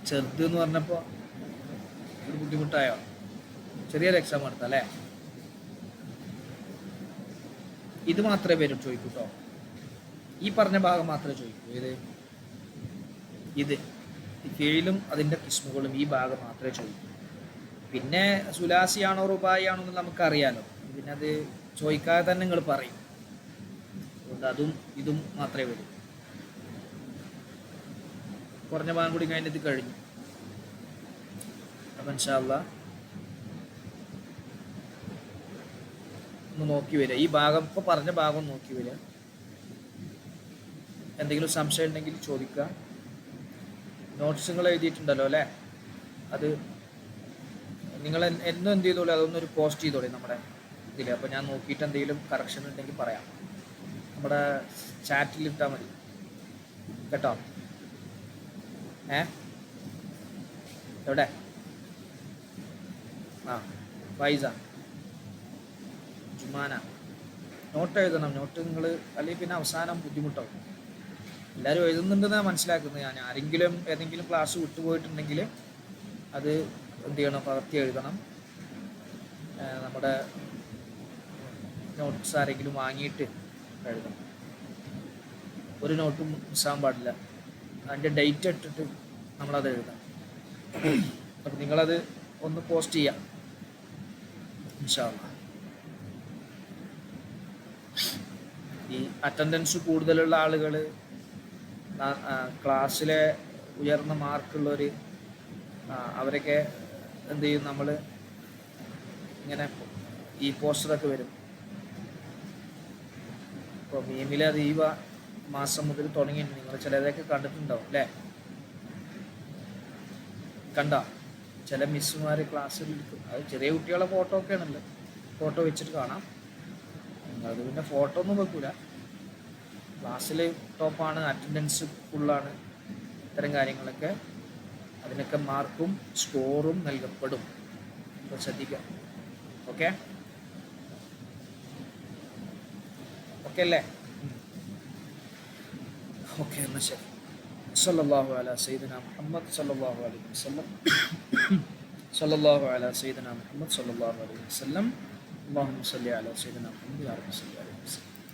[SPEAKER 1] ചെറുത് എന്ന് പറഞ്ഞപ്പോൾ ഒരു ബുദ്ധിമുട്ടായോ? ചെറിയൊരു എക്സാം എടുത്തല്ലേ? ഇത് മാത്രമേ വരും ചോദിക്കൂട്ടോ. ഈ പറഞ്ഞ ഭാഗം മാത്രമേ ചോദിക്കൂ. ഇത് ഫീലും അതിൻ്റെ കിസ്മുകളും ഈ ഭാഗം മാത്രമേ ചോദിക്കൂ. പിന്നെ സുലാസിയാണോ റുബായിയാണോ എന്ന് നമുക്കറിയാലോ. പിന്നെ അത് ചോദിക്കാതെ തന്നെ നിങ്ങൾ പറയും. അതുകൊണ്ട് അതും ഇതും മാത്രമേ വരൂ. കുറഞ്ഞ ഭാഗം കൂടി കഴിഞ്ഞിട്ട് കഴിഞ്ഞു. അപ്പം ഇൻഷാ അല്ലാഹ് ഒന്ന് നോക്കി വരിക. ഈ ഭാഗം ഇപ്പോൾ പറഞ്ഞ ഭാഗം നോക്കി വരിക. എന്തെങ്കിലും സംശയം ഉണ്ടെങ്കിൽ ചോദിക്കുക. നോട്ട്സ് നിങ്ങൾ എഴുതിയിട്ടുണ്ടല്ലോ അല്ലേ? അത് നിങ്ങൾ എന്നും എന്ത് ചെയ്തോളൂ, അതൊന്നൊരു പോസ്റ്റ് ചെയ്തോളൂ നമ്മുടെ ഇതിൽ. അപ്പോൾ ഞാൻ നോക്കിയിട്ട് എന്തെങ്കിലും കറക്ഷൻ ഉണ്ടെങ്കിൽ പറയാം. നമ്മുടെ ചാറ്റിൽ ഇട്ടാൽ മതി കേട്ടോ. എവിടെ? ഫൈസ ജുമാന നോട്ട് എഴുതണം. നോട്ട് നിങ്ങൾ അല്ലെങ്കിൽ പിന്നെ അവസാനം ബുദ്ധിമുട്ടാവും. എല്ലാവരും എഴുതുന്നുണ്ടെന്ന് ഞാൻ മനസ്സിലാക്കുന്നത്. ഞാൻ ആരെങ്കിലും ഏതെങ്കിലും ക്ലാസ് വിട്ടുപോയിട്ടുണ്ടെങ്കിൽ അത് എന്ത് ചെയ്യണം? പകർത്തി എഴുതണം. നമ്മുടെ നോട്ട്സ് ആരെങ്കിലും വാങ്ങിയിട്ട് എഴുതണം. ഒരു നോട്ടും മിസ്സാകാൻ പാടില്ല. അതിൻ്റെ ഡേറ്റ് ഇട്ടിട്ട് നമ്മളത് എഴുതാം. അപ്പം നിങ്ങളത് ഒന്ന് പോസ്റ്റ് ചെയ്യാം ഇൻഷാ അല്ലാഹ്. ഈ അറ്റൻഡൻസ് കൂടുതലുള്ള ആളുകൾ, ക്ലാസ്സിലെ ഉയർന്ന മാർക്കുള്ളവർ, അവരൊക്കെ എന്ത് ചെയ്യും? നമ്മൾ ഇങ്ങനെ ഈ പോസ്റ്ററൊക്കെ വരും. ഇപ്പോൾ മീമിൽ അത് ഈ മാസം മുതൽ തുടങ്ങിയിട്ടുണ്ട്. നിങ്ങൾ ചിലതൊക്കെ കണ്ടിട്ടുണ്ടാവും അല്ലേ? കണ്ട ചില മിസ്സുമാർ ക്ലാസ്സിൽ ഇരിക്കും. അത് ചെറിയ കുട്ടികളെ ഫോട്ടോ ഒക്കെ ആണല്ലോ, ഫോട്ടോ വെച്ചിട്ട് കാണാം. അത് പിന്നെ ഫോട്ടോ ഒന്നും വെക്കൂല. ക്ലാസ്സിൽ ടോപ്പാണ്, അറ്റൻഡൻസ് ഫുള്ളാണ്, ഇത്തരം കാര്യങ്ങളൊക്കെ. അതിനൊക്കെ മാർക്കും സ്കോറും നൽകപ്പെടും. അപ്പോൾ ശ്രദ്ധിക്കാം. ഓക്കെ ഓക്കെ അല്ലേ? ഓക്കെ, എന്നാൽ ശരി. സല്ലല്ലാഹു അലാ സയ്യിദിനാ മുഹമ്മദ് സല്ലല്ലാഹു അലൈഹി വസല്ലം. സല്ലല്ലാഹു അലാ സയ്യിദിനാ മുഹമ്മദ് സല്ലല്ലാഹു അലൈഹി വസല്ലം. അല്ലാഹുമ്മ സല്ലി അലാ സയ്യിദിനാ മുഹമ്മദ് യാ റബ്ബി സല്ലി അലൈഹി വസല്ലം.